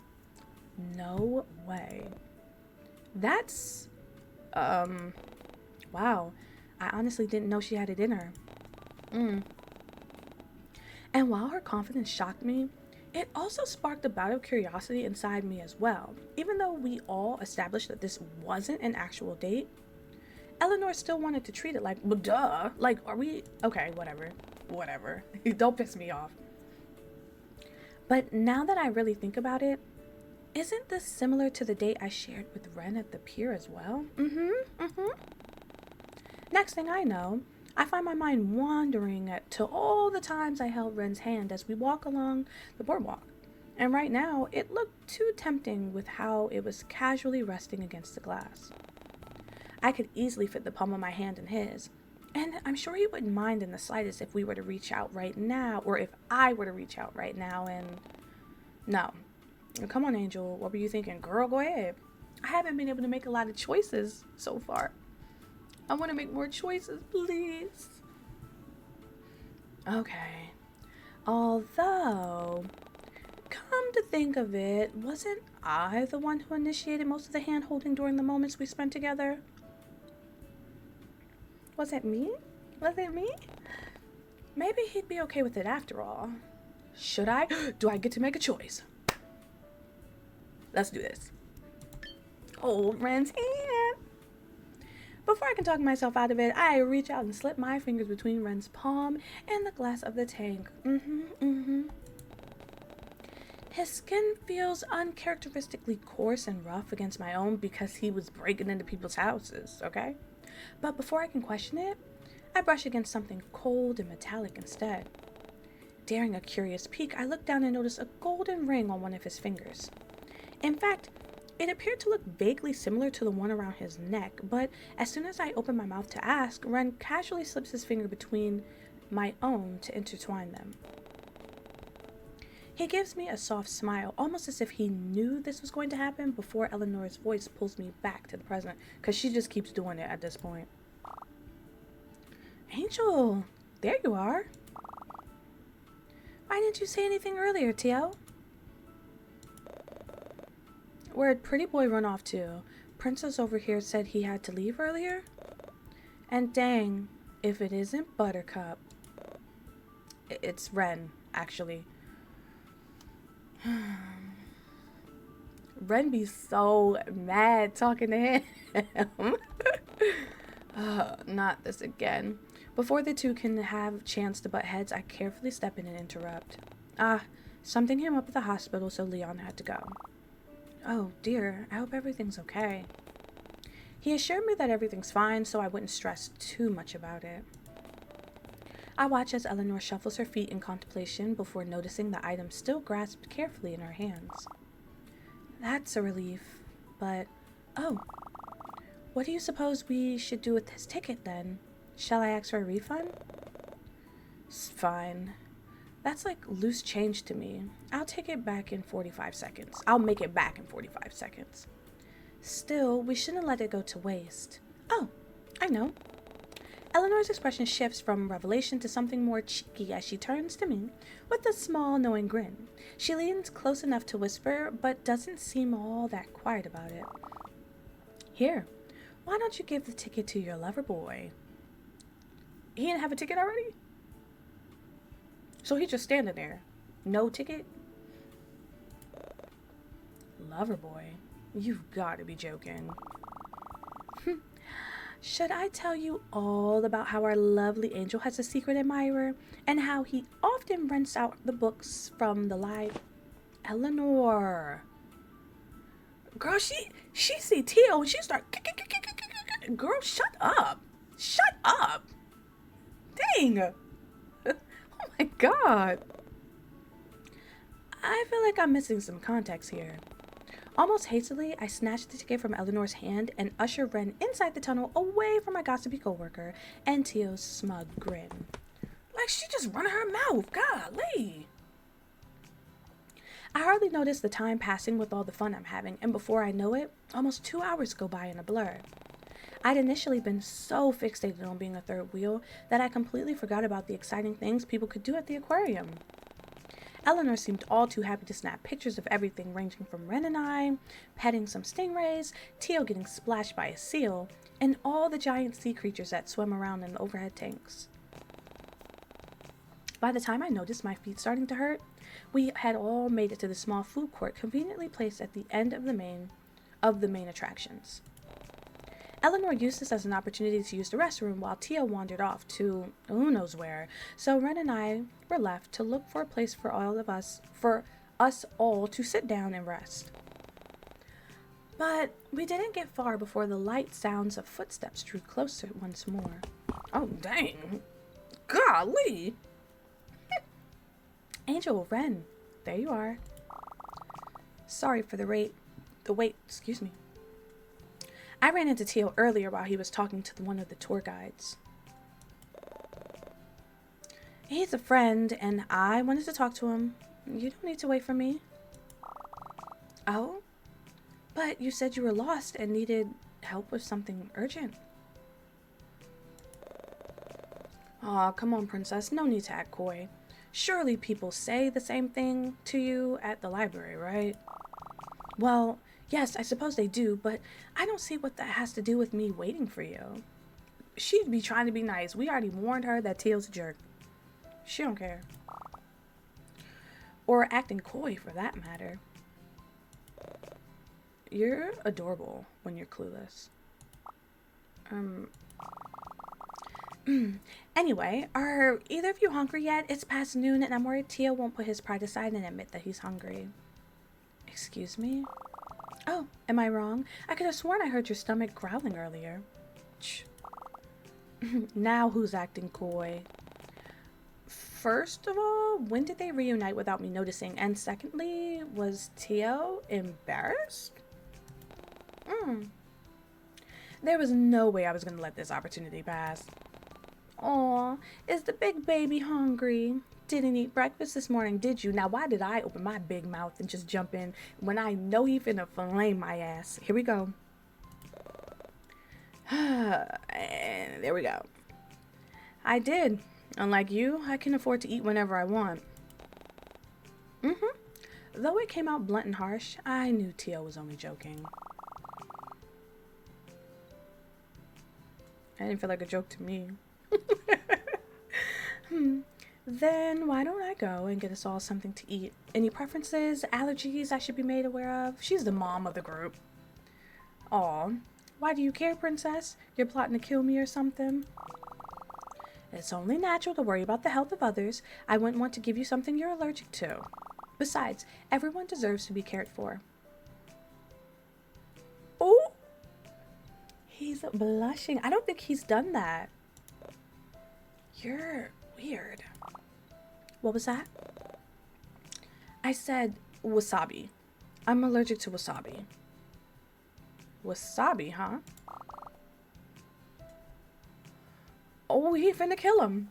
No way. That's, wow. I honestly didn't know she had it in her. And while her confidence shocked me, it also sparked a bout of curiosity inside me as well. Even though we all established that this wasn't an actual date, Eleanor still wanted to treat it like, well, duh. Like, are we, okay, whatever. Don't piss me off. But now that I really think about it, isn't this similar to the date I shared with Ren at the pier as well? Next thing I know, I find my mind wandering to all the times I held Ren's hand as we walk along the boardwalk. And right now, it looked too tempting with how it was casually resting against the glass. I could easily fit the palm of my hand in his, and I'm sure he wouldn't mind in the slightest if we were to reach out right now, or if I were to reach out right now and... No. Come on, Angel. What were you thinking? Girl, go ahead. I haven't been able to make a lot of choices so far. I want to make more choices, please. Okay. Although, come to think of it, wasn't I the one who initiated most of the hand-holding during the moments we spent together? Was it me? Maybe he'd be okay with it after all. Should I? Do I get to make a choice? Let's do this. Hold Ren's hand. Before I can talk myself out of it, I reach out and slip my fingers between Ren's palm and the glass of the tank. His skin feels uncharacteristically coarse and rough against my own because he was breaking into people's houses, okay? But before I can question it, I brush against something cold and metallic instead. Daring a curious peek, I look down and notice a golden ring on one of his fingers. In fact, it appeared to look vaguely similar to the one around his neck, but as soon as I open my mouth to ask, Ren casually slips his finger between my own to intertwine them. He gives me a soft smile, almost as if he knew this was going to happen before Eleanor's voice pulls me back to the present, because she just keeps doing it at this point. Angel, there you are. Why didn't you say anything earlier, Tio? Where'd Pretty Boy run off to? Princess over here said he had to leave earlier? And dang, if it isn't Buttercup. It's Ren, actually. Ren be so mad talking to him. Not this again. Before the two can have a chance to butt heads, I carefully step in and interrupt. Something came up at the hospital, so Leon had to go. Oh dear, I hope everything's okay. He assured me that everything's fine, so I wouldn't stress too much about it. I watch as Eleanor shuffles her feet in contemplation before noticing the item still grasped carefully in her hands. That's a relief, but... Oh, what do you suppose we should do with this ticket then? Shall I ask for a refund? It's fine. That's like loose change to me. I'll take it back in 45 seconds. I'll make it back in 45 seconds. Still, we shouldn't let it go to waste. Oh, I know. Eleanor's expression shifts from revelation to something more cheeky as she turns to me with a small, knowing grin. She leans close enough to whisper, but doesn't seem all that quiet about it. Here, why don't you give the ticket to your lover boy? He didn't have a ticket already? So he's just standing there. No ticket? Lover boy? You've got to be joking. Should I tell you all about how our lovely Angel has a secret admirer and how he often rents out the books from the library? Eleanor. Girl, she see Tio and she start... Girl, shut up. Shut up. Dang. Oh my God. I feel like I'm missing some context here. Almost hastily, I snatch the ticket from Eleanor's hand and usher Ren inside the tunnel away from my gossipy coworker and Tio's smug grin. Like she just run her mouth, golly. I hardly notice the time passing with all the fun I'm having, and before I know it, almost 2 hours go by in a blur. I'd initially been so fixated on being a third wheel that I completely forgot about the exciting things people could do at the aquarium. Eleanor seemed all too happy to snap pictures of everything ranging from Ren and I, petting some stingrays, Tio getting splashed by a seal, and all the giant sea creatures that swim around in the overhead tanks. By the time I noticed my feet starting to hurt, we had all made it to the small food court conveniently placed at the end of the main attractions. Eleanor used this as an opportunity to use the restroom while Tia wandered off to who knows where, so Ren and I were left to look for a place for us all to sit down and rest. But we didn't get far before the light sounds of footsteps drew closer once more. Oh, dang. Golly. Angel, Ren, there you are. Sorry for the wait, excuse me. I ran into Tio earlier while he was talking to one of the tour guides. He's a friend, and I wanted to talk to him. You don't need to wait for me. Oh? But you said you were lost and needed help with something urgent. Aw, come on, princess. No need to act coy. Surely people say the same thing to you at the library, right? Well, yes, I suppose they do, but I don't see what that has to do with me waiting for you. She'd be trying to be nice. We already warned her that Tio's a jerk. She don't care. Or acting coy, for that matter. You're adorable when you're clueless. Anyway, are either of you hungry yet? It's past noon and I'm worried Tio won't put his pride aside and admit that he's hungry. Excuse me? Oh, am I wrong? I could have sworn I heard your stomach growling earlier. Shh. Now who's acting coy? First of all, when did they reunite without me noticing? And secondly, was Tio embarrassed? There was no way I was going to let this opportunity pass. Aw, is the big baby hungry? Didn't eat breakfast this morning, did you? Now, why did I open my big mouth and just jump in when I know he finna flame my ass? Here we go. And there we go. I did. Unlike you, I can afford to eat whenever I want. Though it came out blunt and harsh, I knew Tio was only joking. I didn't feel like a joke to me. Then why don't I go and get us all something to eat? Any preferences, allergies I should be made aware of? She's the mom of the group. Aw, why do you care, princess? You're plotting to kill me or something? It's only natural to worry about the health of others. I wouldn't want to give you something you're allergic to. Besides, everyone deserves to be cared for. Oh! He's blushing. I don't think he's done that. You're weird. What was that? I said wasabi. I'm allergic to wasabi. Wasabi, huh? Oh, he finna kill him.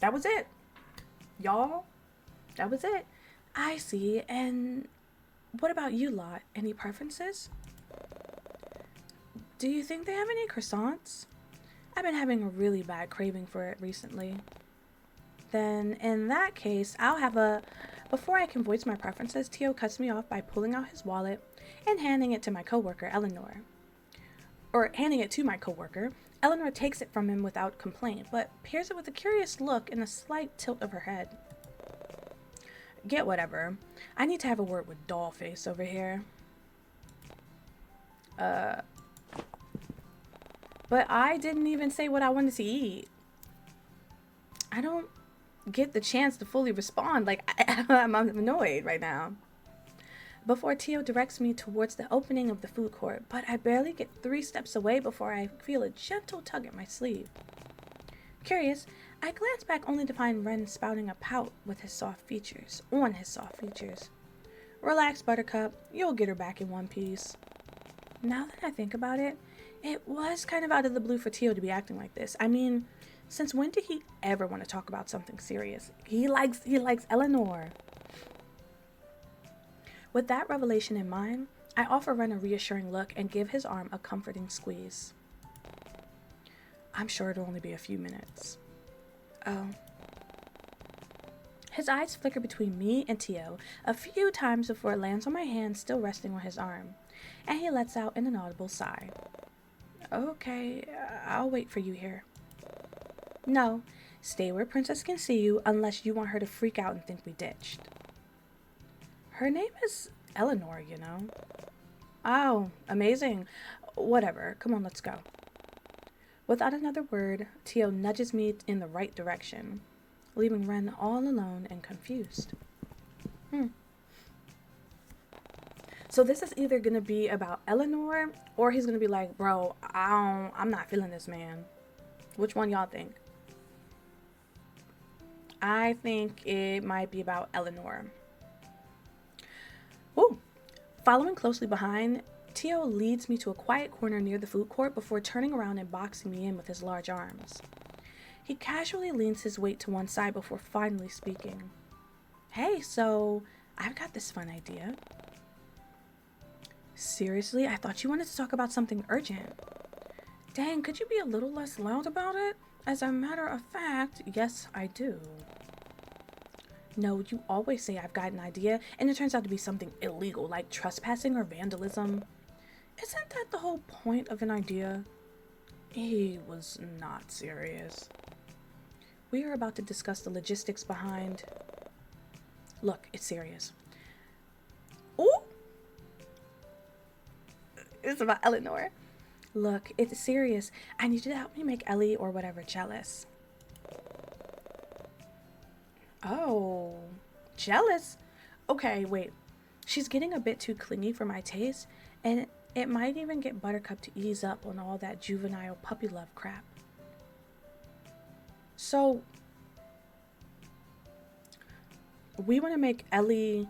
That was it. Y'all, that was it. I see. And what about you lot? Any preferences? Do you think they have any croissants? I've been having a really bad craving for it recently. Then, in that case, I'll have a... Before I can voice my preferences, Tio cuts me off by pulling out his wallet and handing it to my coworker, Eleanor. Eleanor takes it from him without complaint, but peers it with a curious look and a slight tilt of her head. Get whatever. I need to have a word with Dollface over here. But I didn't even say what I wanted to eat. I don't get the chance to fully respond. Like, I'm annoyed right now. Before Tio directs me towards the opening of the food court, but I barely get 3 steps away before I feel a gentle tug at my sleeve. Curious, I glance back only to find Ren spouting a pout with his soft features. Relax, Buttercup. You'll get her back in one piece. Now that I think about it, it was kind of out of the blue for Tio to be acting like this. I mean, since when did he ever want to talk about something serious? He likes Eleanor. With that revelation in mind, I offer Ren a reassuring look and give his arm a comforting squeeze. I'm sure it'll only be a few minutes. Oh. His eyes flicker between me and Tio a few times before it lands on my hand still resting on his arm, and he lets out an inaudible sigh. Okay, I'll wait for you here. No, stay where Princess can see you unless you want her to freak out and think we ditched. Her name is Eleanor, you know. Oh, amazing. Whatever, come on, let's go. Without another word, Tio nudges me in the right direction, leaving Ren all alone and confused. So this is either going to be about Eleanor, or he's going to be like, bro, I'm not feeling this, man. Which one y'all think? I think it might be about Eleanor. Ooh. Following closely behind, Tio leads me to a quiet corner near the food court before turning around and boxing me in with his large arms. He casually leans his weight to one side before finally speaking. Hey, so I've got this fun idea. Seriously, I thought you wanted to talk about something urgent. Dang, could you be a little less loud about it? As a matter of fact, yes, I do. No, you always say I've got an idea, and it turns out to be something illegal, like trespassing or vandalism. Isn't that the whole point of an idea? He was not serious. We are about to discuss the logistics behind... Look, it's serious. Ooh! It's about Eleanor. Look, it's serious. I need you to help me make Ellie or whatever jealous. Oh, jealous? Okay, wait. She's getting a bit too clingy for my taste, and it might even get Buttercup to ease up on all that juvenile puppy love crap. So, we want to make Ellie...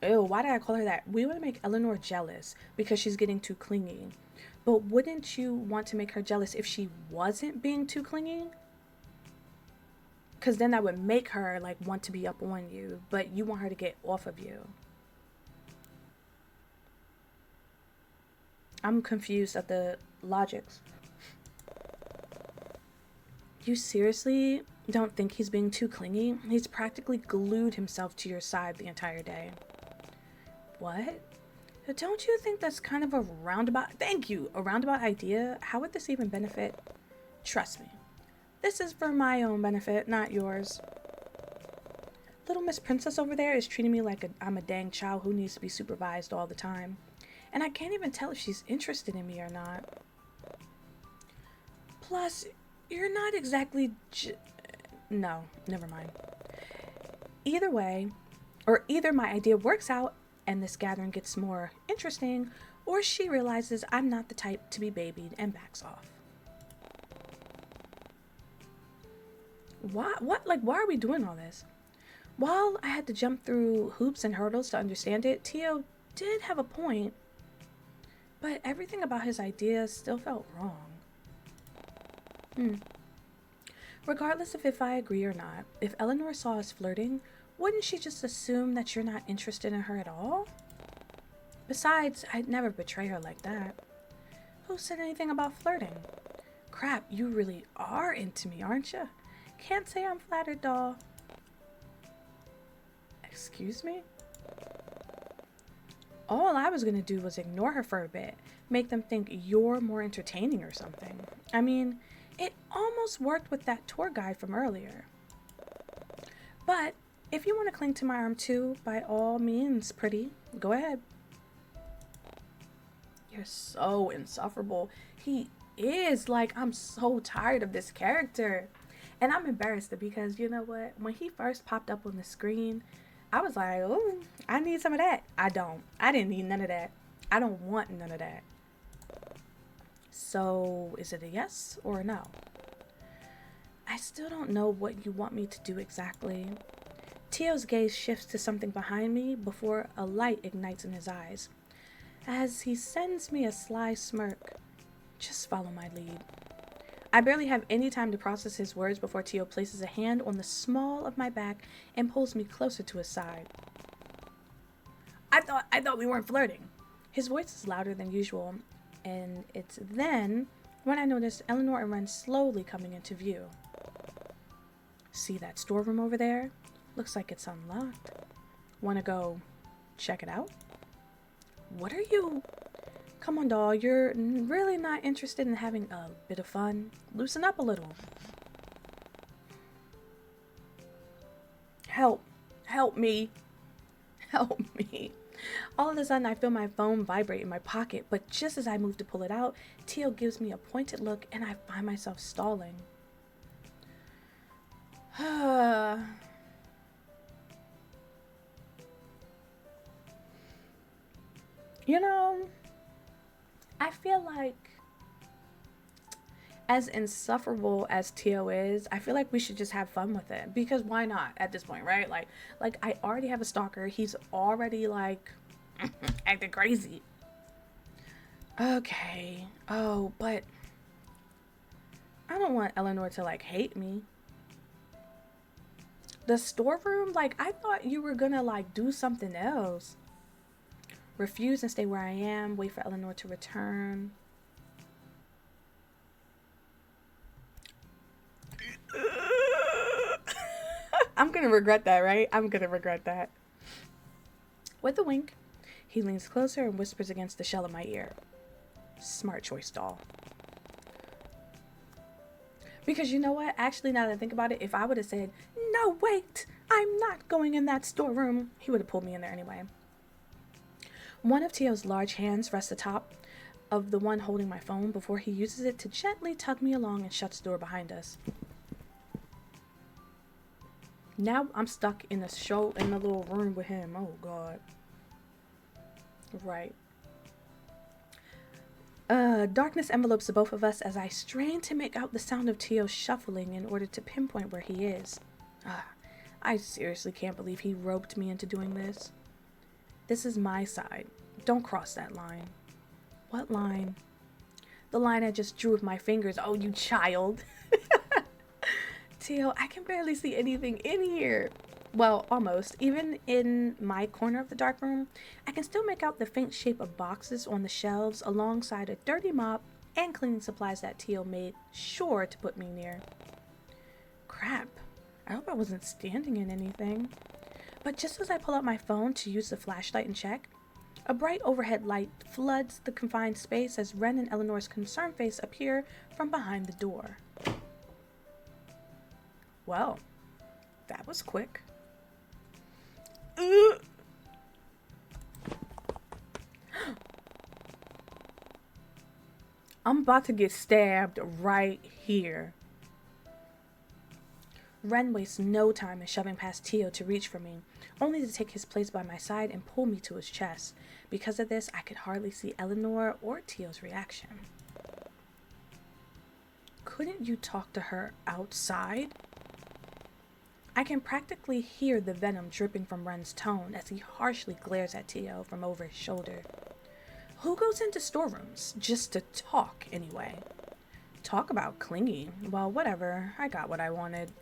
Ew, why did I call her that? We want to make Eleanor jealous because she's getting too clingy. But wouldn't you want to make her jealous if she wasn't being too clingy? Because then that would make her like want to be up on you, but you want her to get off of you. I'm confused at the logics. You seriously don't think he's being too clingy? He's practically glued himself to your side the entire day. What? Don't you think that's kind of a roundabout... Thank you! A roundabout idea? How would this even benefit? Trust me. This is for my own benefit, not yours. Little Miss Princess over there is treating me like I'm a dang child who needs to be supervised all the time. And I can't even tell if she's interested in me or not. Plus, you're not exactly... No, never mind. Either way, or either my idea works out and this gathering gets more interesting, or she realizes I'm not the type to be babied and backs off. Why are we doing all this? While I had to jump through hoops and hurdles to understand it, Tio did have a point, but everything about his ideas still felt wrong. Regardless of if I agree or not, if Eleanor saw us flirting, wouldn't she just assume that you're not interested in her at all? Besides, I'd never betray her like that. Who said anything about flirting? Crap, you really are into me, aren't you? Can't say I'm flattered, doll. Excuse me? All I was gonna do was ignore her for a bit, make them think you're more entertaining or something. I mean, it almost worked with that tour guide from earlier. But if you want to cling to my arm too, by all means, pretty, go ahead. You're so insufferable. He is. Like, I'm so tired of this character. And I'm embarrassed because, you know what? When he first popped up on the screen, I was like, oh, I need some of that. I don't. I didn't need none of that. I don't want none of that. So, is it a yes or a no? I still don't know what you want me to do exactly. Tio's gaze shifts to something behind me before a light ignites in his eyes, as he sends me a sly smirk. Just follow my lead. I barely have any time to process his words before Tio places a hand on the small of my back and pulls me closer to his side. I thought we weren't flirting. His voice is louder than usual, and it's then when I notice Eleanor and Ren slowly coming into view. See that storeroom over there? Looks like it's unlocked. Wanna go check it out? What are you? Come on, doll. You're really not interested in having a bit of fun? Loosen up a little. Help. Help me. Help me. All of a sudden, I feel my phone vibrate in my pocket, but just as I move to pull it out, Teal gives me a pointed look and I find myself stalling. You know, I feel like as insufferable as Tio is, I feel like we should just have fun with it, because why not at this point, right? Like I already have a stalker. He's already like acting crazy. Okay. Oh, but I don't want Eleanor to like hate me. The storeroom, like I thought you were gonna like do something else. Refuse and stay where I am. Wait for Eleanor to return. I'm gonna regret that, right? I'm gonna regret that. With a wink, he leans closer and whispers against the shell of my ear. Smart choice, doll. Because you know what? Actually, now that I think about it, if I would have said, no, wait, I'm not going in that storeroom, he would have pulled me in there anyway. One of Tio's large hands rests atop of the one holding my phone before he uses it to gently tug me along and shuts the door behind us. Now I'm stuck in the little room with him. Oh, God. Right. Darkness envelopes the both of us as I strain to make out the sound of Tio shuffling in order to pinpoint where he is. I seriously can't believe he roped me into doing this. This is my side. Don't cross that line. What line? The line I just drew with my fingers. Oh, you child. Tio, I can barely see anything in here. Well, almost. Even in my corner of the dark room, I can still make out the faint shape of boxes on the shelves alongside a dirty mop and cleaning supplies that Tio made sure to put me near. Crap. I hope I wasn't standing in anything. But just as I pull out my phone to use the flashlight and check, a bright overhead light floods the confined space as Ren and Eleanor's concerned face appear from behind the door. Well, that was quick. I'm about to get stabbed right here. Ren wastes no time in shoving past Tio to reach for me, only to take his place by my side and pull me to his chest. Because of this, I could hardly see Eleanor or Tio's reaction. Couldn't you talk to her outside? I can practically hear the venom dripping from Ren's tone as he harshly glares at Tio from over his shoulder. Who goes into storerooms just to talk, anyway? Talk about clingy. Well, whatever. I got what I wanted.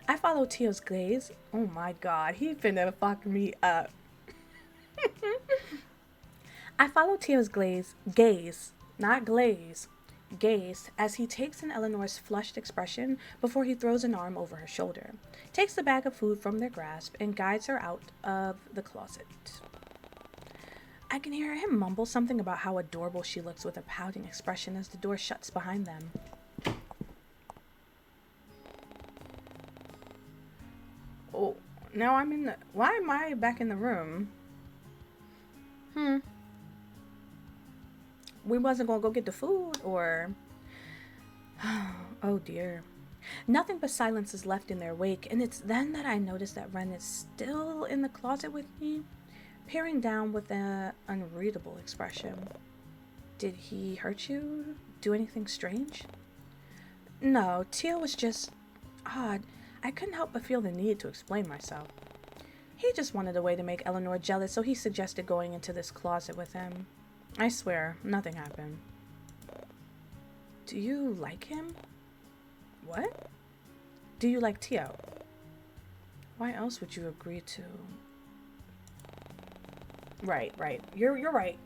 I follow Tio's gaze. Oh my God, he finna fuck me up. I follow Tio's gaze, not glaze, gaze, as he takes in Eleanor's flushed expression before he throws an arm over her shoulder, takes the bag of food from their grasp, and guides her out of the closet. I can hear him mumble something about how adorable she looks with a pouting expression as the door shuts behind them. Oh, now I'm in the... Why am I back in the room? We wasn't gonna go get the food, or... Oh dear. Nothing but silence is left in their wake, and it's then that I notice that Ren is still in the closet with me, peering down with an unreadable expression. Did he hurt you? Do anything strange? No, Tio was just odd. I couldn't help but feel the need to explain myself. He just wanted a way to make Eleanor jealous, so he suggested going into this closet with him. I swear, nothing happened. Do you like him? What? Do you like Tio? Why else would you agree to... Right. You're right.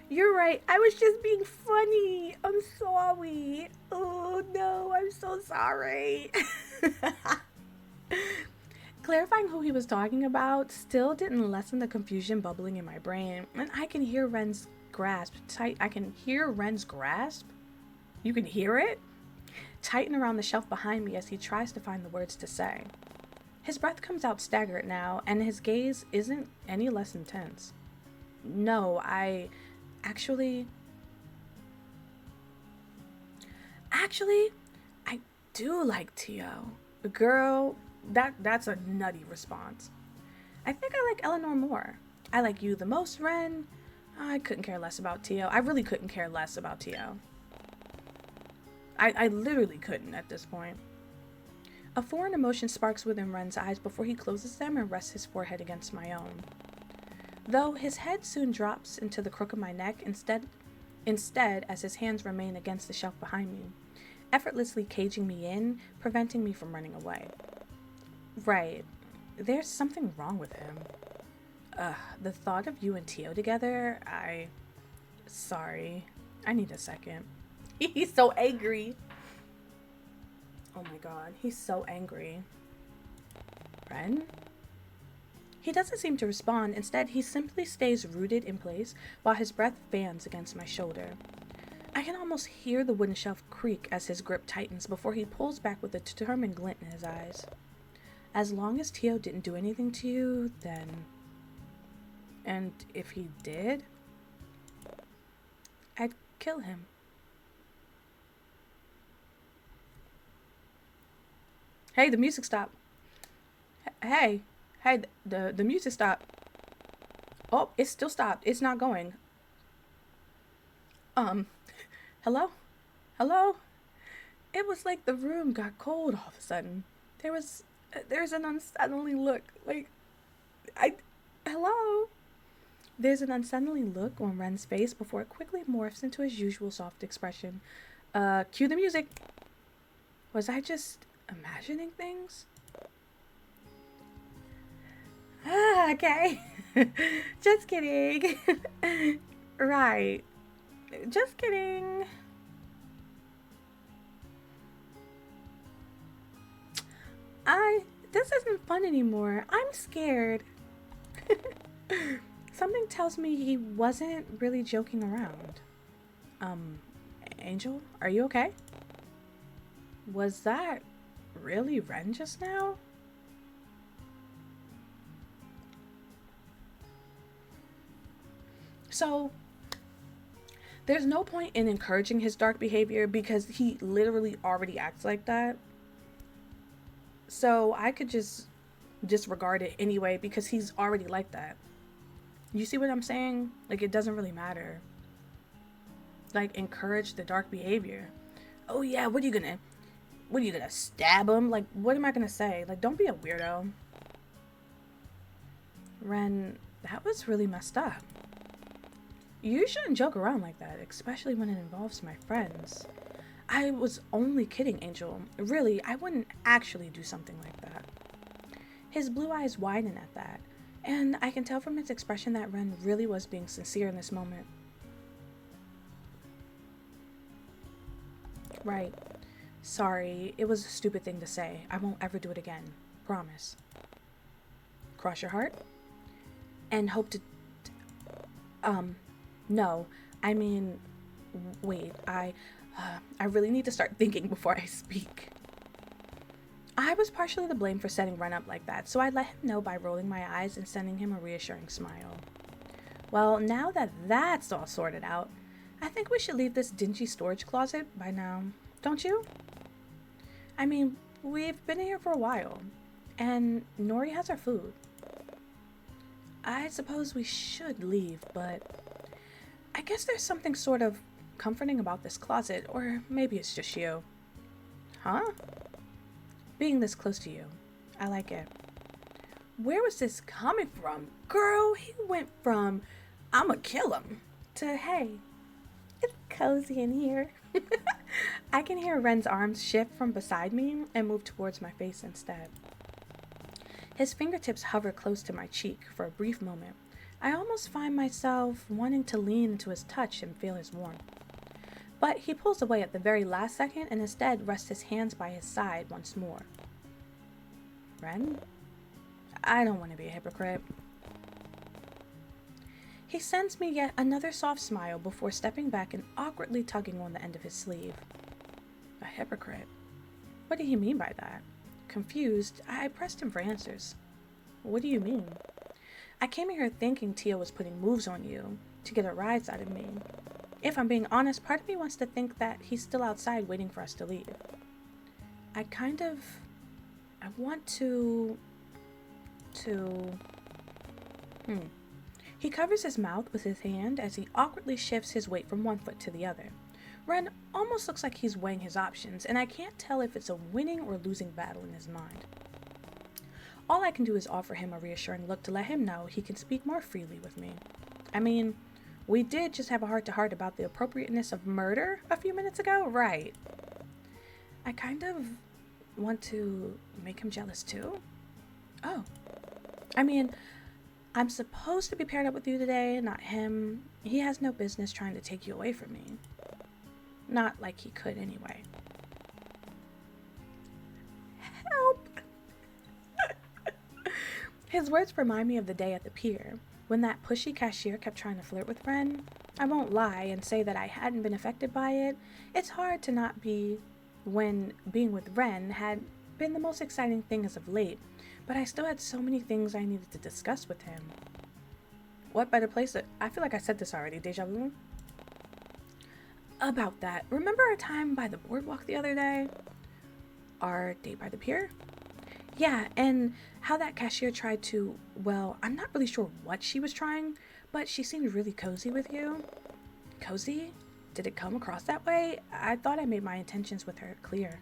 You're right. I was just being funny. I'm sorry. Oh no, I'm so sorry. Clarifying who he was talking about still didn't lessen the confusion bubbling in my brain, and I can hear Ren's grasp tight. I can hear Ren's grasp. You can hear it tighten around the shelf behind me as he tries to find the words to say. His breath comes out staggered now, and his gaze isn't any less intense. No, actually, I do like Tio. Girl, that's a nutty response. I think I like Eleanor more. I like you the most, Ren. I couldn't care less about Tio. I really couldn't care less about Tio. I literally couldn't at this point. A foreign emotion sparks within Ren's eyes before he closes them and rests his forehead against my own. Though his head soon drops into the crook of my neck instead as his hands remain against the shelf behind me, effortlessly caging me in, preventing me from running away. Right. There's something wrong with him. The thought of you and Tio together, Sorry. I need a second. He's so angry. Oh my god, he's so angry. Ren? He doesn't seem to respond. Instead, he simply stays rooted in place while his breath fans against my shoulder. I can almost hear the wooden shelf creak as his grip tightens before he pulls back with a determined glint in his eyes. As long as Tio didn't do anything to you, then... And if he did, I'd kill him. Hey, the music stopped. Hey, the music stopped. Oh, it still stopped. It's not going. Hello? Hello? It was like the room got cold all of a sudden. There's an unsettling look. Hello? There's an unsettling look on Ren's face before it quickly morphs into his usual soft expression. Cue the music. Was I just imagining things? Okay. Just kidding. Right. Just kidding. This isn't fun anymore. I'm scared. Something tells me he wasn't really joking around. Angel, are you okay? Was that really Ren just now? So, there's no point in encouraging his dark behavior because he literally already acts like that. So I could just disregard it anyway because he's already like that. You see what I'm saying? Like, it doesn't really matter. Like, encourage the dark behavior. Oh yeah, what are you gonna stab him? Like, what am I gonna say? Like, don't be a weirdo. Ren, that was really messed up. You shouldn't joke around like that, especially when it involves my friends. I was only kidding, Angel. Really, I wouldn't actually do something like that. His blue eyes widen at that, and I can tell from his expression that Ren really was being sincere in this moment. Right. Sorry, it was a stupid thing to say. I won't ever do it again. Promise. Cross your heart? And hope to... No. I mean... Wait, I really need to start thinking before I speak. I was partially to blame for setting Ren up like that, so I let him know by rolling my eyes and sending him a reassuring smile. Well, now that that's all sorted out, I think we should leave this dingy storage closet by now, don't you? I mean, we've been here for a while, and Nori has our food. I suppose we should leave, but I guess there's something sort of comforting about this closet, or maybe it's just you. Huh? Being this close to you. I like it. Where was this coming from? Girl, he went from, I'ma kill him, to, hey, it's cozy in here. I can hear Ren's arms shift from beside me and move towards my face instead. His fingertips hover close to my cheek for a brief moment. I almost find myself wanting to lean into his touch and feel his warmth. But he pulls away at the very last second and instead rests his hands by his side once more. Ren? I don't want to be a hypocrite. He sends me yet another soft smile before stepping back and awkwardly tugging on the end of his sleeve. A hypocrite? What did he mean by that? Confused, I pressed him for answers. What do you mean? I came here thinking Tia was putting moves on you to get a rise out of me. If I'm being honest, part of me wants to think that he's still outside waiting for us to leave. I want to... He covers his mouth with his hand as he awkwardly shifts his weight from one foot to the other. Ren almost looks like he's weighing his options, and I can't tell if it's a winning or losing battle in his mind. All I can do is offer him a reassuring look to let him know he can speak more freely with me. I mean, we did just have a heart-to-heart about the appropriateness of murder a few minutes ago, right? I kind of want to make him jealous too. Oh. I mean, I'm supposed to be paired up with you today, not him. He has no business trying to take you away from me. Not like he could anyway. Help! His words remind me of the day at the pier, when that pushy cashier kept trying to flirt with Ren. I won't lie and say that I hadn't been affected by it. It's hard to not be when being with Ren had been the most exciting thing as of late, but I still had so many things I needed to discuss with him. What better place to... I feel like I said this already, deja vu? About that, remember our time by the boardwalk the other day? Our date by the pier? Yeah, and how that cashier tried to... Well, I'm not really sure what she was trying, but she seemed really cozy with you. Cozy? Did it come across that way? I thought I made my intentions with her clear.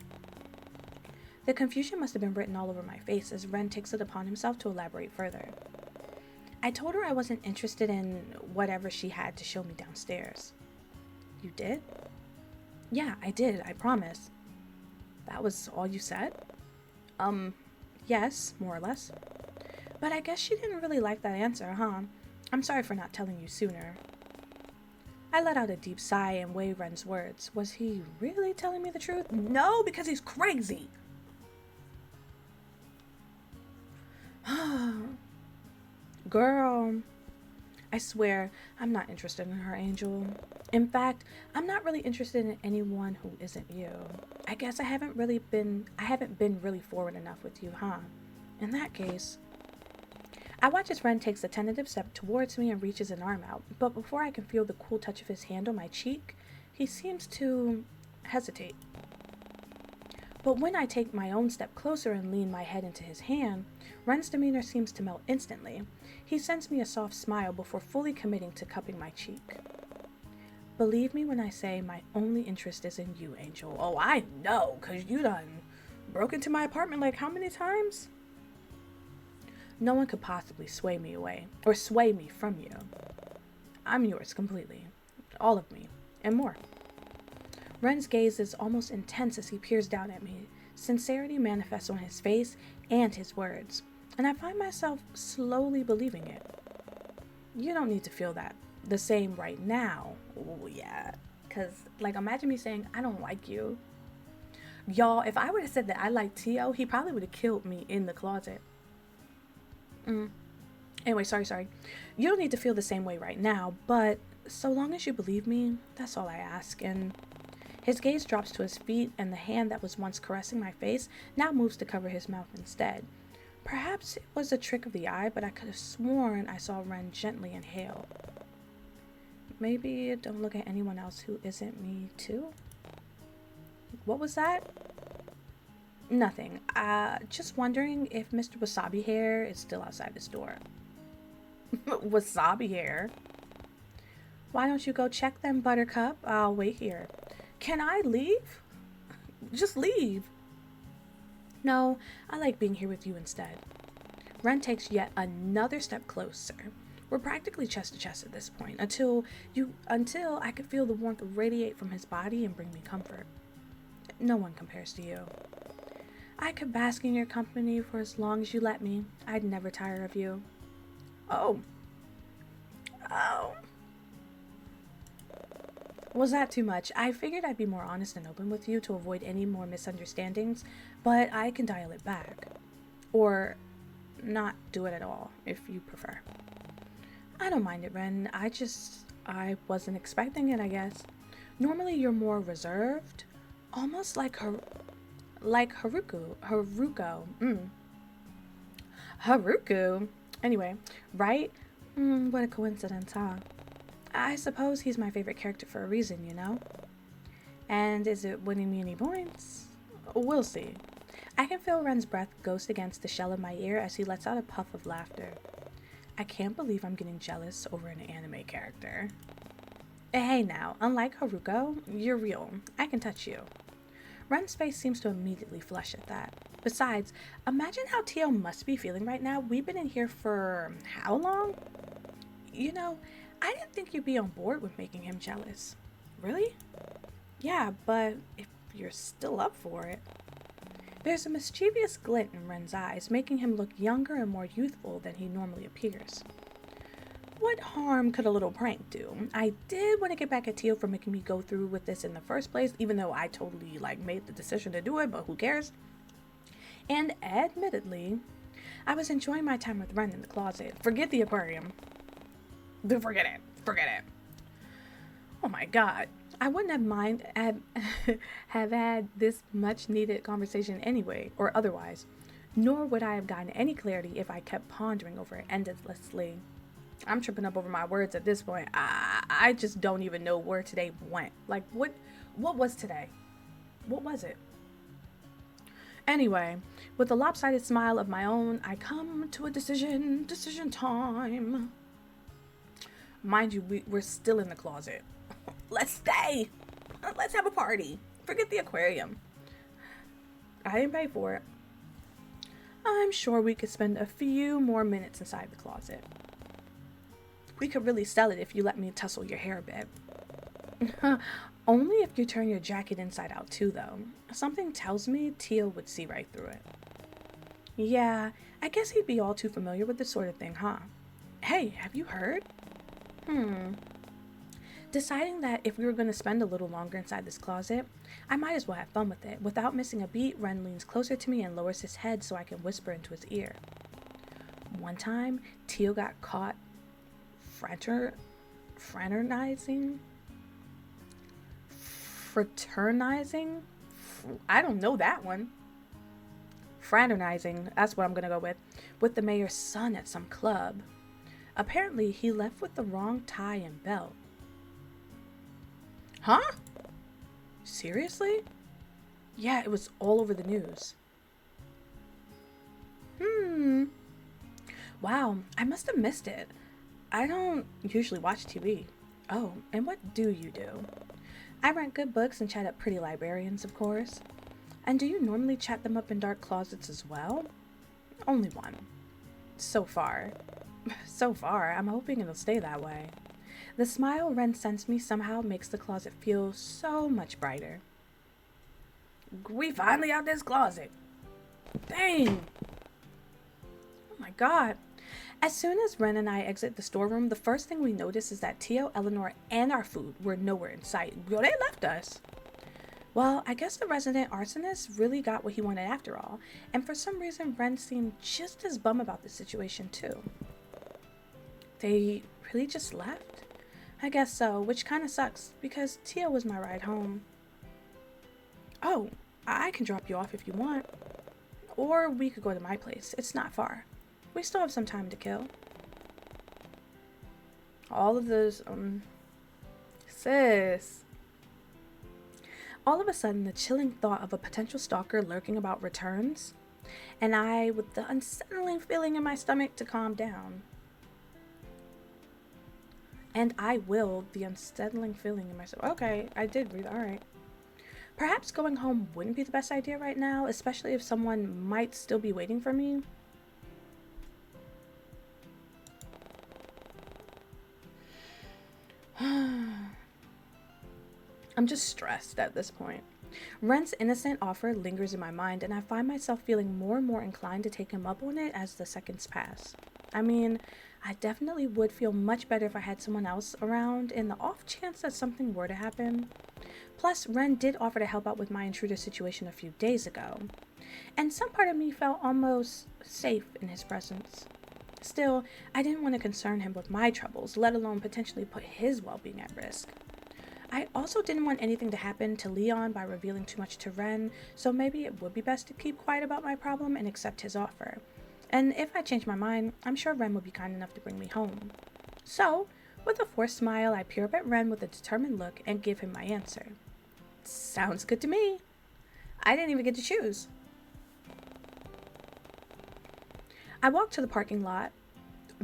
The confusion must have been written all over my face as Ren takes it upon himself to elaborate further. I told her I wasn't interested in whatever she had to show me downstairs. You did? Yeah, I did, I promise. That was all you said? Yes, more or less. But I guess she didn't really like that answer, huh? I'm sorry for not telling you sooner. I let out a deep sigh and weighed Ren's words. Was he really telling me the truth? No, because he's crazy! Girl, I swear, I'm not interested in her, Angel. In fact, I'm not really interested in anyone who isn't you. I guess I haven't been really forward enough with you, huh? In that case, I watch as Ren takes a tentative step towards me and reaches an arm out, but before I can feel the cool touch of his hand on my cheek, he seems to hesitate. But when I take my own step closer and lean my head into his hand, Ren's demeanor seems to melt instantly. He sends me a soft smile before fully committing to cupping my cheek. Believe me when I say my only interest is in you, Angel. Oh, I know, 'cause you done broke into my apartment like how many times? No one could possibly sway me away, or sway me from you. I'm yours completely. All of me, and more. Ren's gaze is almost intense as he peers down at me. Sincerity manifests on his face and his words, and I find myself slowly believing it. You don't need to feel that the same right now. Oh, yeah. Because, like, imagine me saying, I don't like you. Y'all, if I would have said that I like T.O., he probably would have killed me in the closet. Anyway, sorry. You don't need to feel the same way right now, but so long as you believe me, that's all I ask. And his gaze drops to his feet, and the hand that was once caressing my face now moves to cover his mouth instead. Perhaps it was a trick of the eye, but I could have sworn I saw Ren gently inhale. Maybe don't look at anyone else who isn't me, too? What was that? Nothing. Just wondering if Mr. Wasabi Hair is still outside his door. Wasabi Hair? Why don't you go check them, Buttercup? I'll wait here. Can I leave? Just leave. No, I like being here with you instead. Ren takes yet another step closer. We're practically chest to chest at this point, until I could feel the warmth radiate from his body and bring me comfort. No one compares to you. I could bask in your company for as long as you let me. I'd never tire of you. Oh. Oh. Was that too much? I figured I'd be more honest and open with you to avoid any more misunderstandings, but I can dial it back. Or not do it at all, if you prefer. I don't mind it, Ren. I wasn't expecting it, I guess. Normally you're more reserved, almost like Haruko. Haruko. Anyway, right? What a coincidence, huh? I suppose he's my favorite character for a reason, you know? And is it winning me any points? We'll see. I can feel Ren's breath ghost against the shell of my ear as he lets out a puff of laughter. I can't believe I'm getting jealous over an anime character. Hey now, unlike Haruko, you're real. I can touch you. Ren's face seems to immediately flush at that. Besides, imagine how Tio must be feeling right now. We've been in here for how long? You know, I didn't think you'd be on board with making him jealous. Really? Yeah, but if you're still up for it. There's a mischievous glint in Ren's eyes, making him look younger and more youthful than he normally appears. What harm could a little prank do? I did want to get back at Tio for making me go through with this in the first place, even though I totally made the decision to do it, but who cares? And admittedly, I was enjoying my time with Ren in the closet. Forget the aquarium. Forget it. Oh my god. I wouldn't have had this much needed conversation anyway, or otherwise. Nor would I have gotten any clarity if I kept pondering over it endlessly. I'm tripping up over my words at this point. I just don't even know where today went. What was today? What was it? Anyway, with a lopsided smile of my own, I come to a decision time. Mind you, we're still in the closet. Let's stay. Let's have a party. Forget the aquarium. I didn't pay for it. I'm sure we could spend a few more minutes inside the closet. We could really sell it if you let me tussle your hair a bit. Only if you turn your jacket inside out too, though. Something tells me Tio would see right through it. Yeah, I guess he'd be all too familiar with this sort of thing, huh? Hey, have you heard? Deciding that if we were going to spend a little longer inside this closet, I might as well have fun with it. Without missing a beat, Ren leans closer to me and lowers his head so I can whisper into his ear. One time, Tio got caught fraternizing? I don't know that one. Fraternizing, that's what I'm going to go with the mayor's son at some club. Apparently, he left with the wrong tie and belt. Huh? Seriously? Yeah, it was all over the news. Wow, I must have missed it. I don't usually watch TV. Oh, and what do you do? I rent good books and chat up pretty librarians, of course. And do you normally chat them up in dark closets as well? Only one. So far. I'm hoping it'll stay that way. The smile Ren sends me somehow makes the closet feel so much brighter. We finally out this closet. Dang. Oh my god. As soon as Ren and I exit the storeroom, the first thing we notice is that Tio, Eleanor, and our food were nowhere in sight. Well, they left us. Well, I guess the resident arsonist really got what he wanted after all, and for some reason Ren seemed just as bummed about the situation too. They really just left? I guess so, which kind of sucks, because Tio was my ride home. Oh, I can drop you off if you want. Or we could go to my place. It's not far. We still have some time to kill. All of those, sis. All of a sudden, the chilling thought of a potential stalker lurking about returns, and I, with the unsettling feeling in my stomach, to calm down. And I willed the unsettling feeling in my stomach. Okay, I did read. All right. Perhaps going home wouldn't be the best idea right now, especially if someone might still be waiting for me. I'm just stressed at this point. Ren's innocent offer lingers in my mind, and I find myself feeling more and more inclined to take him up on it as the seconds pass. I mean, I definitely would feel much better if I had someone else around in the off chance that something were to happen. Plus, Ren did offer to help out with my intruder situation a few days ago, and some part of me felt almost safe in his presence. Still, I didn't want to concern him with my troubles, let alone potentially put his well being at risk. I also didn't want anything to happen to Leon by revealing too much to Ren, so maybe it would be best to keep quiet about my problem and accept his offer. And if I changed my mind, I'm sure Ren would be kind enough to bring me home. So, with a forced smile, I peer up at Ren with a determined look and give him my answer. Sounds good to me. I didn't even get to choose. I walked to the parking lot.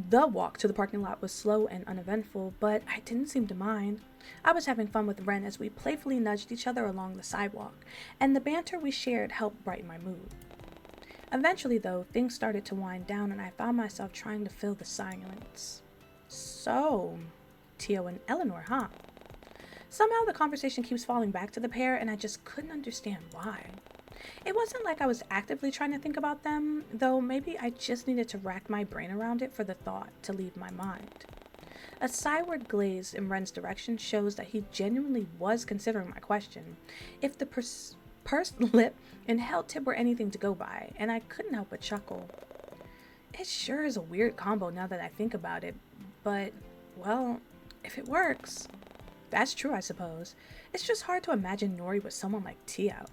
The walk to the parking lot was slow and uneventful, but I didn't seem to mind. I was having fun with Ren as we playfully nudged each other along the sidewalk, and the banter we shared helped brighten my mood. Eventually, though, things started to wind down and I found myself trying to fill the silence. So, Tio and Eleanor, huh? Somehow the conversation keeps falling back to the pair and I just couldn't understand why. It wasn't like I was actively trying to think about them, though maybe I just needed to rack my brain around it for the thought to leave my mind. A sideward glaze in Ren's direction shows that he genuinely was considering my question, if the pursed lip and held tip were anything to go by, and I couldn't help but chuckle. It sure is a weird combo now that I think about it, but, well, if it works, that's true, I suppose. It's just hard to imagine Nori with someone like Tio.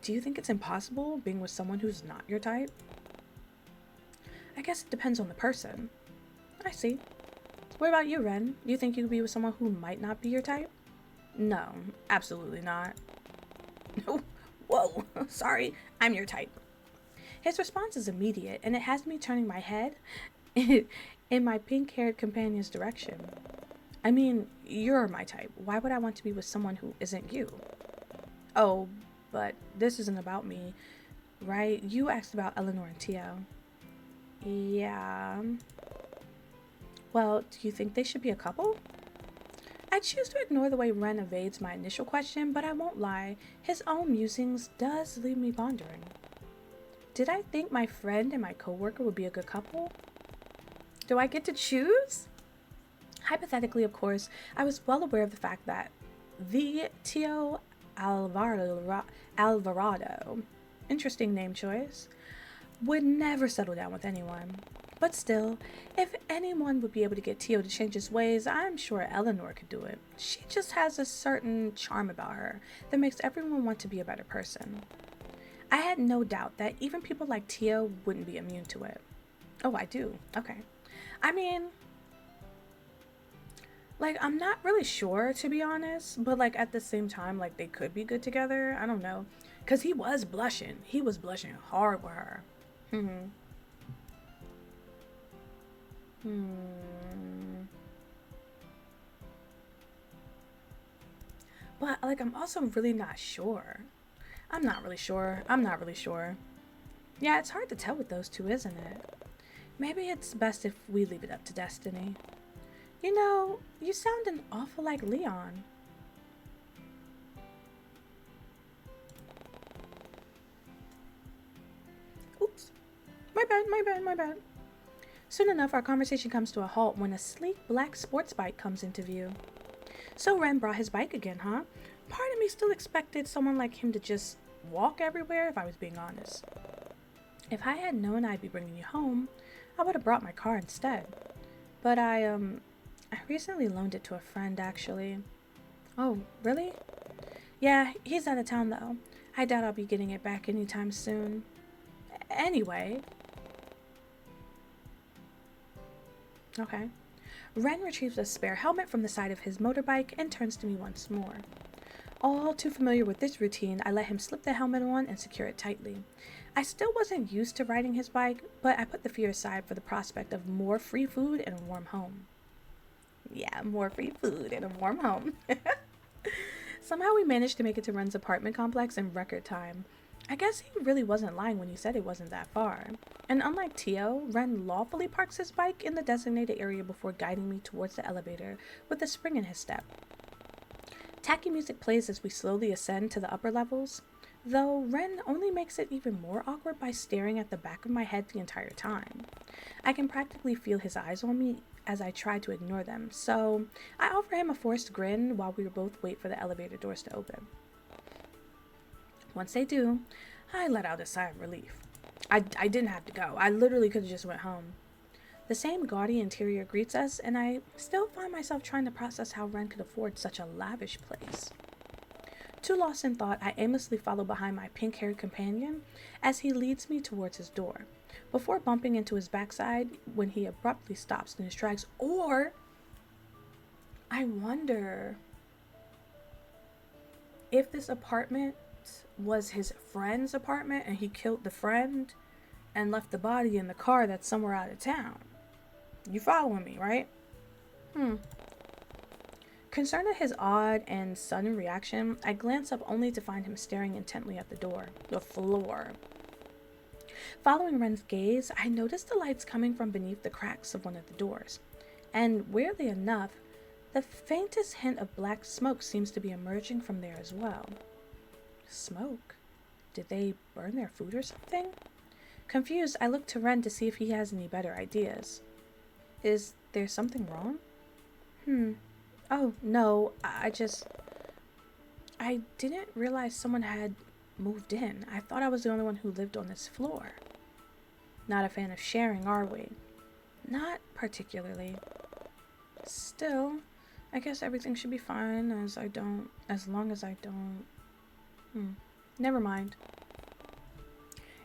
Do you think it's impossible being with someone who's not your type? I guess it depends on the person. I see. What about you, Ren? Do you think you could be with someone who might not be your type? No, absolutely not. Whoa, sorry, I'm your type. His response is immediate, and it has me turning my head in my pink-haired companion's direction. I mean, you're my type. Why would I want to be with someone who isn't you? Oh, but this isn't about me, right? You asked about Eleanor and Tio. Yeah. Well, do you think they should be a couple? I choose to ignore the way Ren evades my initial question, but I won't lie, his own musings does leave me pondering. Did I think my friend and my coworker would be a good couple? Do I get to choose? Hypothetically, of course, I was well aware of the fact that the Tio Alvarado, interesting name choice, would never settle down with anyone. But still, if anyone would be able to get Tio to change his ways, I'm sure Eleanor could do it. She just has a certain charm about her that makes everyone want to be a better person. I had no doubt that even people like Tio wouldn't be immune to it. Oh, I do. Okay. I mean, like, I'm not really sure, to be honest, but, like, at the same time, like, they could be good together. I don't know. Because he was blushing. He was blushing hard with her. But, like, I'm also really not sure. I'm not really sure. Yeah, it's hard to tell with those two, isn't it? Maybe it's best if we leave it up to destiny. You know, you sound an awful like Leon. Oops. My bad. Soon enough, our conversation comes to a halt when a sleek black sports bike comes into view. So Ren brought his bike again, huh? Part of me still expected someone like him to just walk everywhere, if I was being honest. If I had known I'd be bringing you home, I would have brought my car instead. But I recently loaned it to a friend, actually. Oh, really? Yeah, he's out of town, though. I doubt I'll be getting it back anytime soon. Anyway. Okay. Ren retrieves a spare helmet from the side of his motorbike and turns to me once more. All too familiar with this routine, I let him slip the helmet on and secure it tightly. I still wasn't used to riding his bike, but I put the fear aside for the prospect of more free food and a warm home. Yeah, more free food and a warm home. Somehow we managed to make it to Ren's apartment complex in record time. I guess he really wasn't lying when he said it wasn't that far. And unlike Tio, Ren lawfully parks his bike in the designated area before guiding me towards the elevator with a spring in his step. Tacky music plays as we slowly ascend to the upper levels, though Ren only makes it even more awkward by staring at the back of my head the entire time. I can practically feel his eyes on me as I try to ignore them, so I offer him a forced grin while we both wait for the elevator doors to open. Once they do, I let out a sigh of relief. I didn't have to go. I literally could have just went home. The same gaudy interior greets us, and I still find myself trying to process how Ren could afford such a lavish place. Too lost in thought, I aimlessly follow behind my pink-haired companion as he leads me towards his door, before bumping into his backside when he abruptly stops in his tracks. Or, I wonder if this apartment was his friend's apartment and he killed the friend and left the body in the car that's somewhere out of town. You following me, right? Concerned at his odd and sudden reaction, I glance up only to find him staring intently at the floor. Following Ren's gaze, I notice the lights coming from beneath the cracks of one of the doors, and weirdly enough, the faintest hint of black smoke seems to be emerging from there as well. Smoke? Did they burn their food or something? Confused, I look to Ren to see if he has any better ideas. Is there something wrong? Oh, no, I didn't realize someone had moved in. I thought I was the only one who lived on this floor. Not a fan of sharing, are we? Not particularly. Still, I guess everything should be fine as long as I don't. Never mind.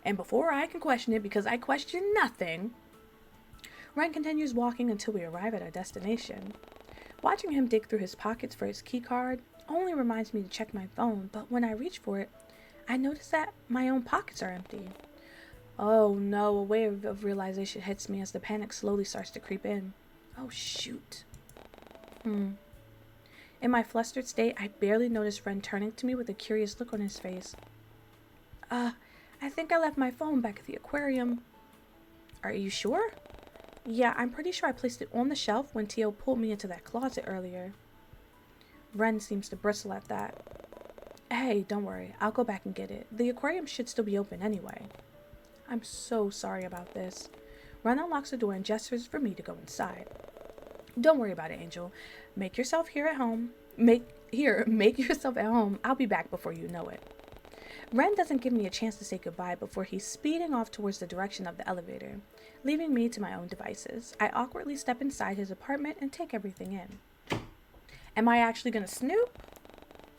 And before I can question it, because I question nothing, Ren continues walking until we arrive at our destination. Watching him dig through his pockets for his key card only reminds me to check my phone, but when I reach for it, I notice that my own pockets are empty. Oh no, a wave of realization hits me as the panic slowly starts to creep in. Oh shoot. In my flustered state, I barely notice Ren turning to me with a curious look on his face. I think I left my phone back at the aquarium. Are you sure? Yeah, I'm pretty sure I placed it on the shelf when Tio pulled me into that closet earlier. Ren seems to bristle at that. Hey, don't worry, I'll go back and get it. The aquarium should still be open anyway. I'm so sorry about this. Ren unlocks the door and gestures for me to go inside. Don't worry about it, Angel. Make yourself at home. I'll be back before you know it. Ren doesn't give me a chance to say goodbye before he's speeding off towards the direction of the elevator, leaving me to my own devices. I awkwardly step inside his apartment and take everything in. Am I actually gonna snoop?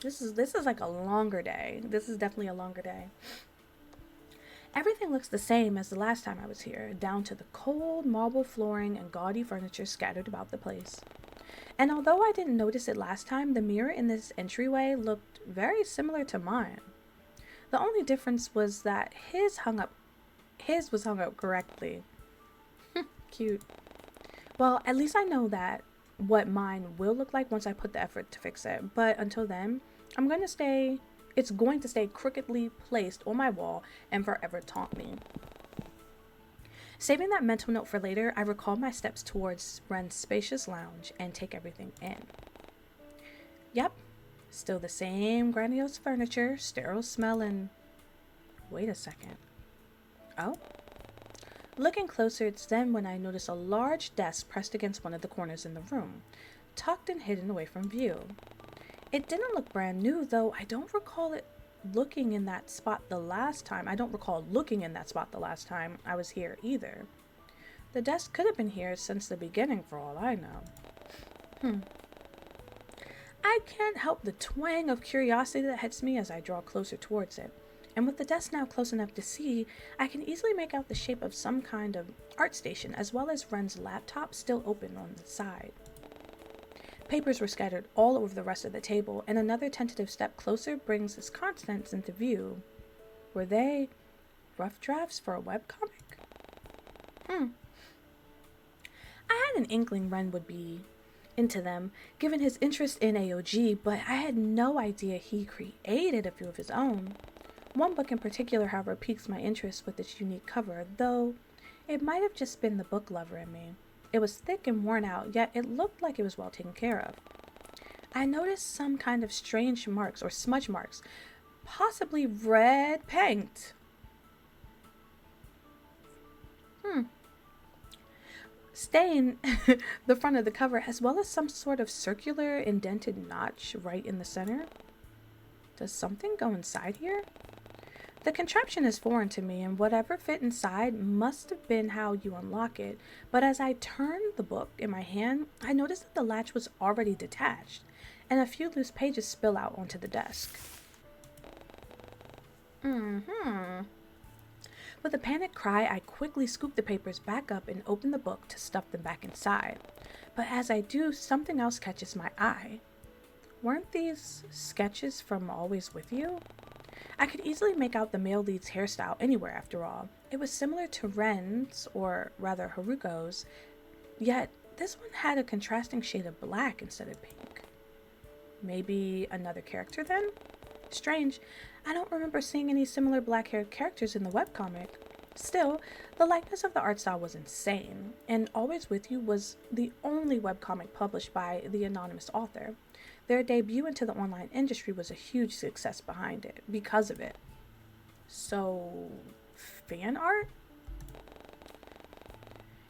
This is like a longer day. This is definitely a longer day. Everything looks the same as the last time I was here, down to the cold marble flooring and gaudy furniture scattered about the place. And although I didn't notice it last time, the mirror in this entryway looked very similar to mine. The only difference was that his was hung up correctly. Cute. Well, at least I know that what mine will look like once I put the effort to fix it. But until then, it's going to stay crookedly placed on my wall and forever taunt me. Saving that mental note for later, I recall my steps towards Ren's spacious lounge and take everything in. Yep, still the same grandiose furniture, sterile smell, and... Wait a second. Oh? Looking closer, it's then when I notice a large desk pressed against one of the corners in the room, tucked and hidden away from view. It didn't look brand new, though I don't recall looking in that spot the last time I was here either. The desk could have been here since the beginning for all I know. I can't help the twang of curiosity that hits me as I draw closer towards it. And with the desk now close enough to see, I can easily make out the shape of some kind of art station, as well as Ren's laptop still open on the side. Papers were scattered all over the rest of the table, and another tentative step closer brings its contents into view. Were they rough drafts for a webcomic? I had an inkling Ren would be into them, given his interest in AOG, but I had no idea he created a few of his own. One book in particular, however, piques my interest with its unique cover, though it might have just been the book lover in me. It was thick and worn out, yet it looked like it was well taken care of. I noticed some kind of strange marks or smudge marks, possibly red paint. stain the front of the cover, as well as some sort of circular indented notch right in the center. Does something go inside here? The contraption is foreign to me, and whatever fit inside must have been how you unlock it, but as I turned the book in my hand, I noticed that the latch was already detached, and a few loose pages spill out onto the desk. With a panicked cry, I quickly scoop the papers back up and open the book to stuff them back inside. But as I do, something else catches my eye. Weren't these sketches from Always With You? I could easily make out the male lead's hairstyle anywhere after all. It was similar to Ren's, or rather Haruko's, yet this one had a contrasting shade of black instead of pink. Maybe another character then? Strange, I don't remember seeing any similar black-haired characters in the webcomic. Still, the likeness of the art style was insane, and Always With You was the only webcomic published by the anonymous author. Their debut into the online industry was a huge success behind it, because of it. So, fan art?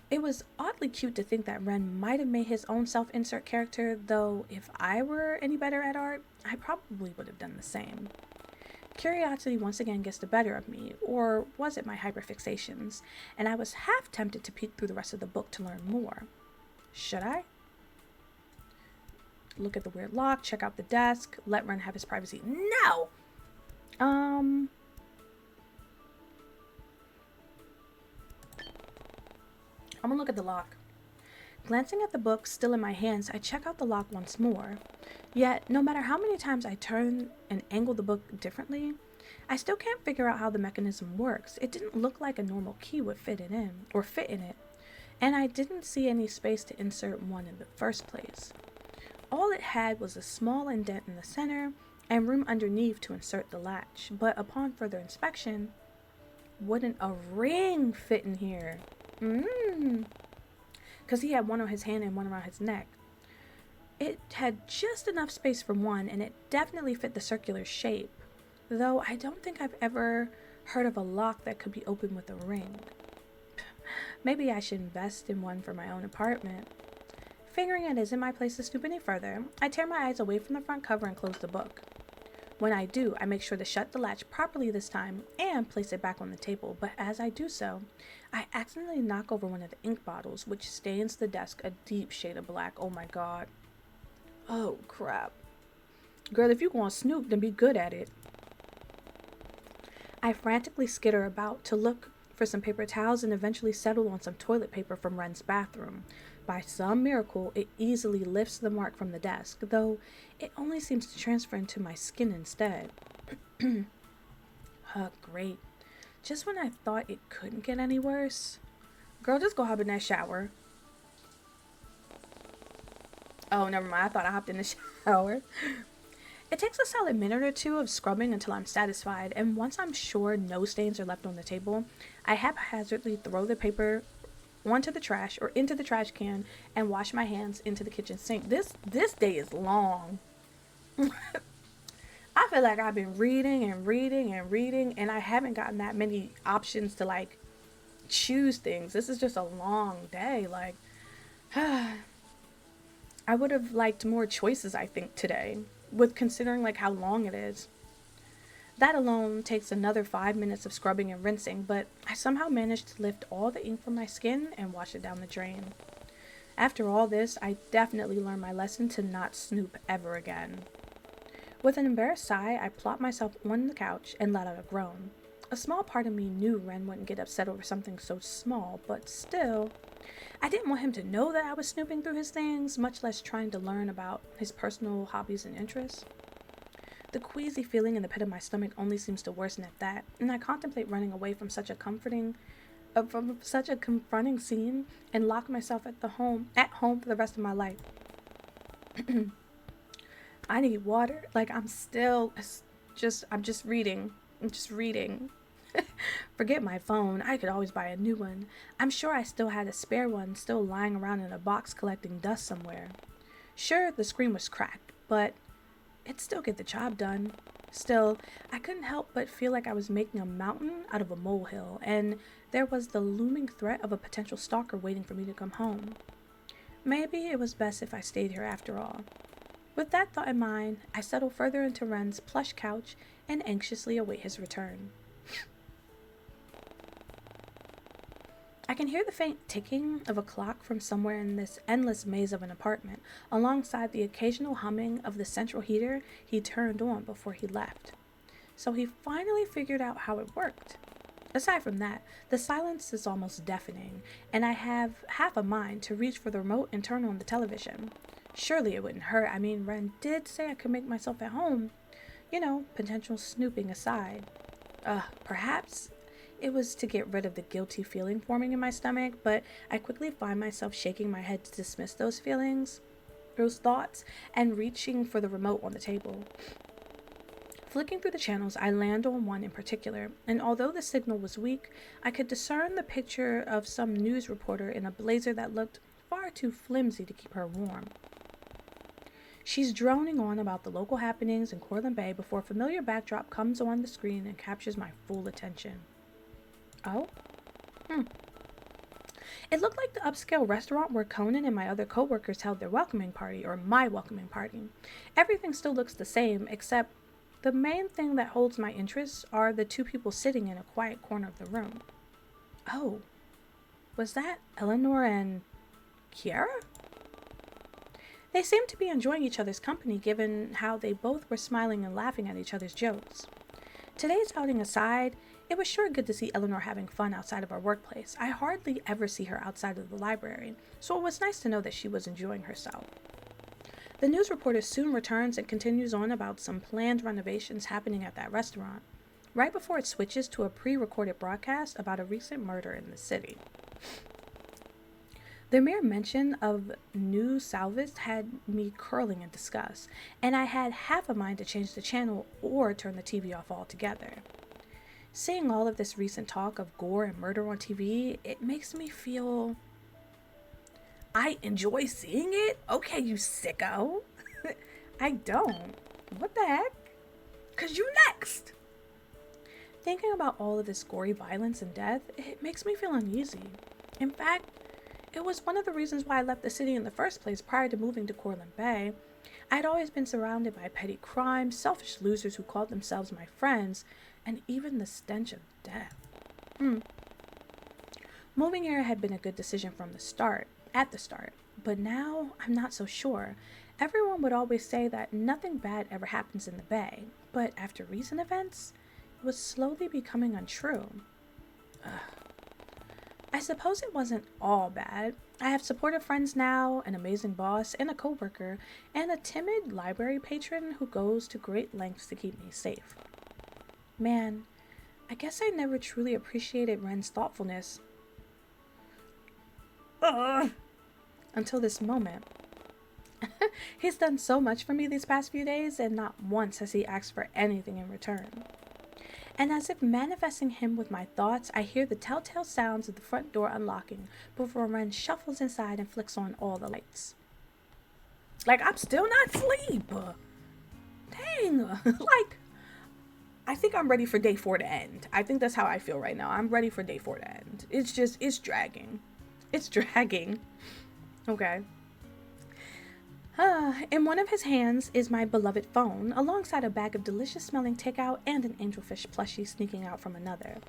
It was oddly cute to think that Ren might have made his own self-insert character, though if I were any better at art, I probably would have done the same. Curiosity once again gets the better of me, or was it my hyperfixations? And I was half tempted to peek through the rest of the book to learn more. Should I? Look at the weird lock, check out the desk, let Ren have his privacy. No! I'm gonna look at the lock. Glancing at the book still in my hands, I check out the lock once more. Yet, no matter how many times I turn and angle the book differently, I still can't figure out how the mechanism works. It didn't look like a normal key would fit in it, and I didn't see any space to insert one in the first place. All it had was a small indent in the center and room underneath to insert the latch, but upon further inspection, wouldn't a ring fit in here? Because he had one on his hand and one around his neck. It had just enough space for one, and it definitely fit the circular shape, though I don't think I've ever heard of a lock that could be opened with a ring. Maybe I should invest in one for my own apartment. Figuring it isn't my place to snoop any further, I tear my eyes away from the front cover and close the book. When I do, I make sure to shut the latch properly this time and place it back on the table, but as I do so, I accidentally knock over one of the ink bottles, which stains the desk a deep shade of black. Oh my god. Oh crap. Girl, if you gonna snoop, then be good at it. I frantically skitter about to look for some paper towels and eventually settle on some toilet paper from Ren's bathroom. By some miracle, it easily lifts the mark from the desk, though it only seems to transfer into my skin instead. Great. Just when I thought it couldn't get any worse. Girl, just go hop in that shower. Oh, never mind. I thought I hopped in the shower. It takes a solid minute or two of scrubbing until I'm satisfied, and once I'm sure no stains are left on the table, I haphazardly throw the paper onto the trash or into the trash can and wash my hands into the kitchen sink. This day is long. I feel like I've been reading and I haven't gotten that many options to like choose things. This is just a long day. Like I would have liked more choices, I think, today, with considering like how long it is. That alone takes another 5 minutes of scrubbing and rinsing, but I somehow managed to lift all the ink from my skin and wash it down the drain. After all this, I definitely learned my lesson to not snoop ever again. With an embarrassed sigh, I plopped myself on the couch and let out a groan. A small part of me knew Ren wouldn't get upset over something so small, but still, I didn't want him to know that I was snooping through his things, much less trying to learn about his personal hobbies and interests. The queasy feeling in the pit of my stomach only seems to worsen at that, and I contemplate running away from such a confronting scene and lock myself at home for the rest of my life. I need water. Like I'm just reading. Forget my phone. I could always buy a new one. I'm sure I still had a spare one still lying around in a box collecting dust somewhere. Sure, the screen was cracked, but it'd still get the job done. Still, I couldn't help but feel like I was making a mountain out of a molehill, and there was the looming threat of a potential stalker waiting for me to come home. Maybe it was best if I stayed here after all. With that thought in mind, I settled further into Ren's plush couch and anxiously await his return. I can hear the faint ticking of a clock from somewhere in this endless maze of an apartment, alongside the occasional humming of the central heater he turned on before he left. So he finally figured out how it worked. Aside from that, the silence is almost deafening, and I have half a mind to reach for the remote and turn on the television. Surely it wouldn't hurt. I mean, Ren did say I could make myself at home. You know, potential snooping aside. Perhaps it was to get rid of the guilty feeling forming in my stomach, but I quickly find myself shaking my head to dismiss those thoughts, and reaching for the remote on the table. Flicking through the channels, I land on one in particular, and although the signal was weak, I could discern the picture of some news reporter in a blazer that looked far too flimsy to keep her warm. She's droning on about the local happenings in Cortland Bay before a familiar backdrop comes on the screen and captures my full attention. Oh? It looked like the upscale restaurant where Conan and my other co-workers held their welcoming party, or my welcoming party. Everything still looks the same, except the main thing that holds my interest are the two people sitting in a quiet corner of the room. Oh, was that Eleanor and Kiara? They seemed to be enjoying each other's company, given how they both were smiling and laughing at each other's jokes. Today's outing aside, it was sure good to see Eleanor having fun outside of our workplace. I hardly ever see her outside of the library, so it was nice to know that she was enjoying herself. The news reporter soon returns and continues on about some planned renovations happening at that restaurant, right before it switches to a pre-recorded broadcast about a recent murder in the city. The mere mention of new salvage had me curling in disgust, and I had half a mind to change the channel or turn the TV off altogether. Seeing all of this recent talk of gore and murder on TV, it makes me feel... I enjoy seeing it? Okay, you sicko. I don't. What the heck? 'Cause you next. Thinking about all of this gory violence and death, it makes me feel uneasy. In fact, it was one of the reasons why I left the city in the first place prior to moving to Cortland Bay. I had always been surrounded by petty crime, selfish losers who called themselves my friends, and even the stench of death. Moving here had been a good decision at the start, but now I'm not so sure. Everyone would always say that nothing bad ever happens in the Bay, but after recent events, it was slowly becoming untrue. I suppose it wasn't all bad. I have supportive friends now, an amazing boss, and a coworker, and a timid library patron who goes to great lengths to keep me safe. Man, I guess I never truly appreciated Ren's thoughtfulness. Until this moment. He's done so much for me these past few days, and not once has he asked for anything in return. And as if manifesting him with my thoughts, I hear the telltale sounds of the front door unlocking before Ren shuffles inside and flicks on all the lights. Like, I'm still not asleep. Dang. I think I'm ready for day 4 to end. I think that's how I feel right now. I'm ready for day 4 to end. It's dragging. It's dragging. Okay. In one of his hands is my beloved phone, alongside a bag of delicious smelling takeout and an angelfish plushie peeking out from another.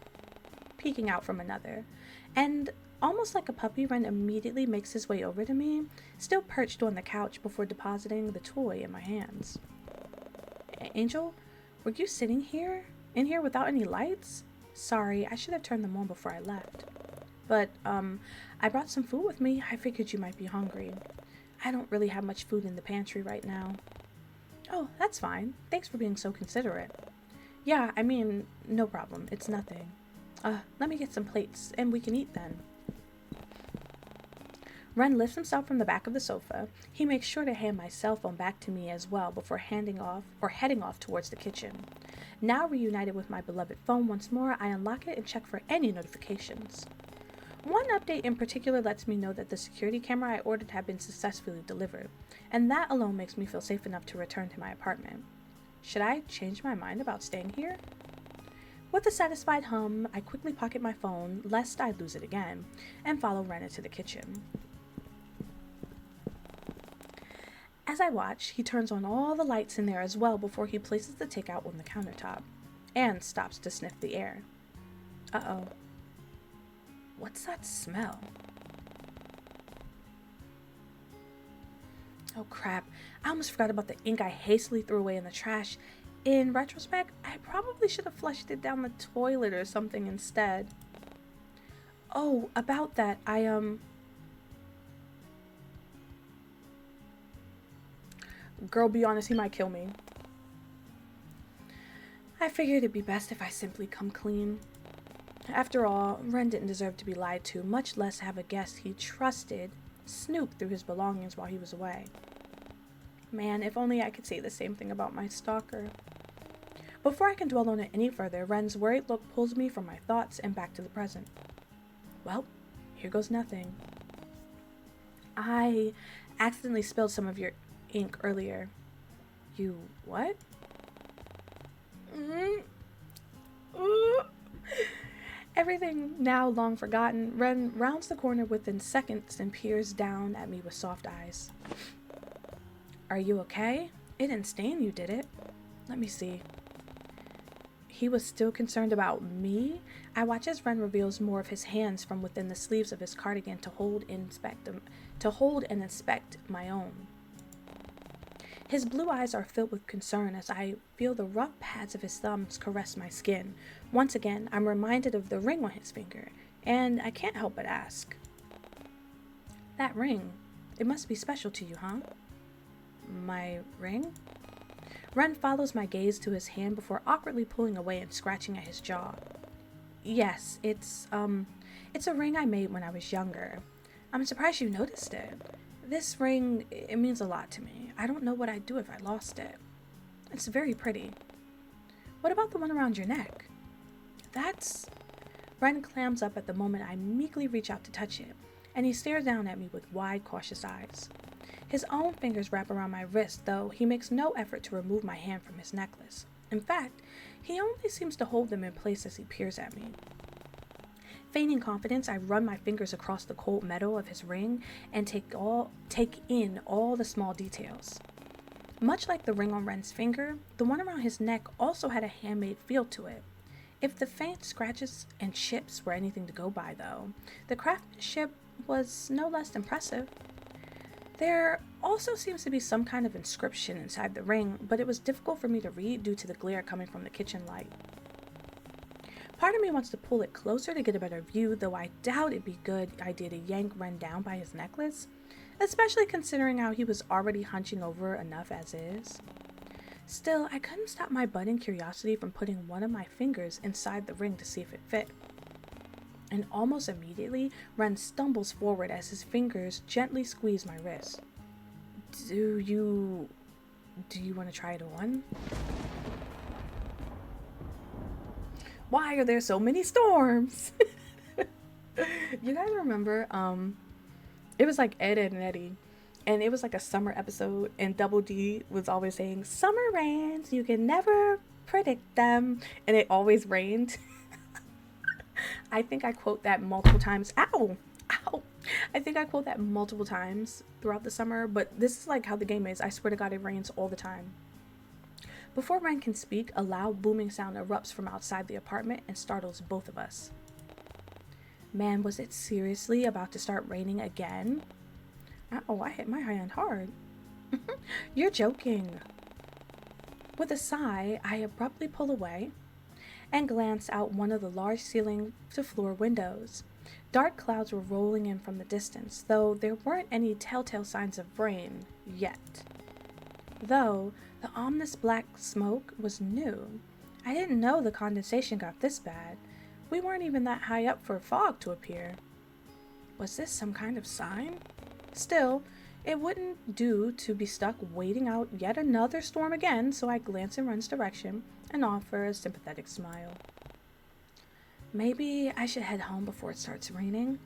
And almost like a puppy, Ren immediately makes his way over to me, still perched on the couch before depositing the toy in my hands. Angel, were you sitting in here without any lights? Sorry, I should have turned them on before I left. But, I brought some food with me. I figured you might be hungry. I don't really have much food in the pantry right now. Oh, that's fine. Thanks for being so considerate. Yeah, I mean, no problem. It's nothing. Let me get some plates, and we can eat then. Ren lifts himself from the back of the sofa. He makes sure to hand my cell phone back to me as well before heading off towards the kitchen. Now reunited with my beloved phone once more, I unlock it and check for any notifications. One update in particular lets me know that the security camera I ordered had been successfully delivered, and that alone makes me feel safe enough to return to my apartment. Should I change my mind about staying here? With a satisfied hum, I quickly pocket my phone, lest I lose it again, and follow Ren into the kitchen. As I watch, he turns on all the lights in there as well before he places the takeout on the countertop, and stops to sniff the air. Uh-oh. What's that smell? Oh crap, I almost forgot about the ink I hastily threw away in the trash. In retrospect, I probably should have flushed it down the toilet or something instead. Oh, about that, Girl, be honest, he might kill me. I figured it'd be best if I simply come clean. After all, Ren didn't deserve to be lied to, much less have a guest he trusted snoop through his belongings while he was away. Man, if only I could say the same thing about my stalker. Before I can dwell on it any further, Ren's worried look pulls me from my thoughts and back to the present. Well, here goes nothing. I accidentally spilled some of your ink earlier. You what? Everything now long forgotten, Ren rounds the corner within seconds and peers down at me with soft eyes. Are you okay? It didn't stain you, did it? Let me see. He was still concerned about me? I watch as Ren reveals more of his hands from within the sleeves of his cardigan to hold and inspect my own. His blue eyes are filled with concern as I feel the rough pads of his thumbs caress my skin. Once again, I'm reminded of the ring on his finger, and I can't help but ask. That ring, it must be special to you, huh? My ring? Ren follows my gaze to his hand before awkwardly pulling away and scratching at his jaw. Yes, it's a ring I made when I was younger. I'm surprised you noticed it. This ring, it means a lot to me. I don't know what I'd do if I lost it. It's very pretty. What about the one around your neck? That's... Ren clams up at the moment I meekly reach out to touch it, and he stares down at me with wide, cautious eyes. His own fingers wrap around my wrist, though he makes no effort to remove my hand from his necklace. In fact, he only seems to hold them in place as he peers at me. Feigning confidence, I run my fingers across the cold metal of his ring and take in all the small details. Much like the ring on Ren's finger, the one around his neck also had a handmade feel to it. If the faint scratches and chips were anything to go by, though, the craftsmanship was no less impressive. There also seems to be some kind of inscription inside the ring, but it was difficult for me to read due to the glare coming from the kitchen light. Part of me wants to pull it closer to get a better view, though I doubt it'd be a good idea to yank Ren down by his necklace, especially considering how he was already hunching over enough as is. Still, I couldn't stop my budding curiosity from putting one of my fingers inside the ring to see if it fit. And almost immediately, Ren stumbles forward as his fingers gently squeeze my wrist. Do you want to try it on? Why are there so many storms? You guys remember, it was like Ed, Ed and Eddie, and it was like a summer episode, and Double D was always saying, "Summer rains, you can never predict them," and it always rained. I think I quote that multiple times. Ow! Ow! I think I quote that multiple times throughout the summer, but this is like how the game is. I swear to God, it rains all the time. Before Ren can speak, a loud booming sound erupts from outside the apartment and startles both of us. Man, was it seriously about to start raining again? Oh, I hit my hand hard. You're joking. With a sigh, I abruptly pull away and glance out one of the large ceiling-to-floor windows. Dark clouds were rolling in from the distance, though there weren't any telltale signs of rain yet. Though the ominous black smoke was new. I didn't know the condensation got this bad. We weren't even that high up for fog to appear. Was this some kind of sign? Still, it wouldn't do to be stuck waiting out yet another storm again, so I glance in Ren's direction and offer a sympathetic smile. Maybe I should head home before it starts raining.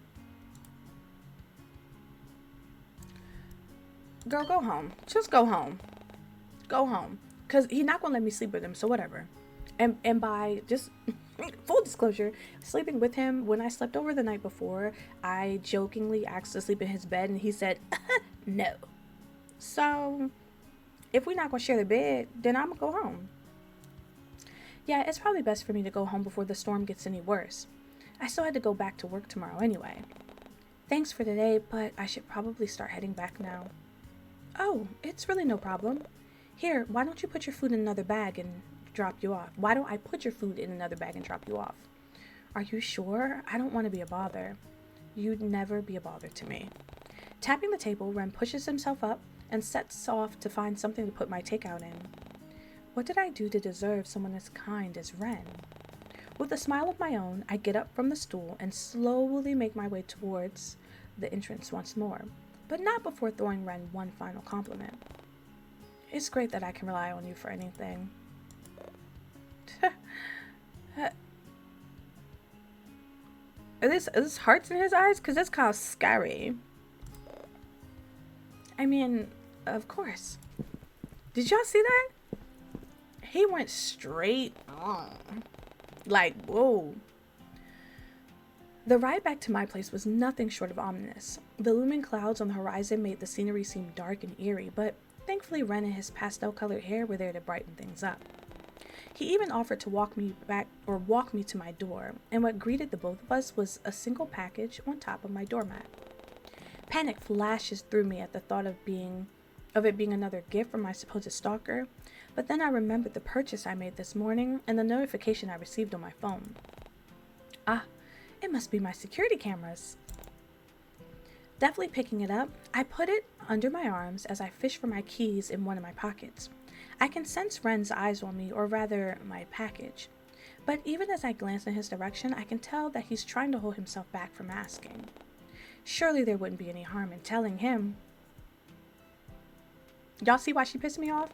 Girl, go home. Just go home. Go home. Because he's not going to let me sleep with him, so whatever. And by just full disclosure, sleeping with him, when I slept over the night before, I jokingly asked to sleep in his bed, and he said, no. So, if we're not going to share the bed, then I'm going to go home. Yeah, it's probably best for me to go home before the storm gets any worse. I still had to go back to work tomorrow anyway. Thanks for today, but I should probably start heading back now. Oh, it's really no problem. Here, why don't you put your food in another bag and drop you off? Why don't I put your food in another bag and drop you off? Are you sure? I don't want to be a bother. You'd never be a bother to me. Tapping the table, Ren pushes himself up and sets off to find something to put my takeout in. What did I do to deserve someone as kind as Ren? With a smile of my own, I get up from the stool and slowly make my way towards the entrance once more, but not before throwing Ren one final compliment. It's great that I can rely on you for anything. Are this hearts in his eyes? Because that's kind of scary. I mean, of course. Did y'all see that? He went straight on. Like, whoa. The ride back to my place was nothing short of ominous. The looming clouds on the horizon made the scenery seem dark and eerie, but thankfully Ren and his pastel-colored hair were there to brighten things up. He even offered to walk me to my door, and what greeted the both of us was a single package on top of my doormat. Panic flashes through me at the thought of it being another gift from my supposed stalker, but then I remembered the purchase I made this morning and the notification I received on my phone. Ah, it must be my security cameras. Deftly picking it up, I put it under my arms as I fish for my keys in one of my pockets. I can sense Ren's eyes on me, or rather, my package. But even as I glance in his direction, I can tell that he's trying to hold himself back from asking. Surely there wouldn't be any harm in telling him. Y'all see why she pissed me off?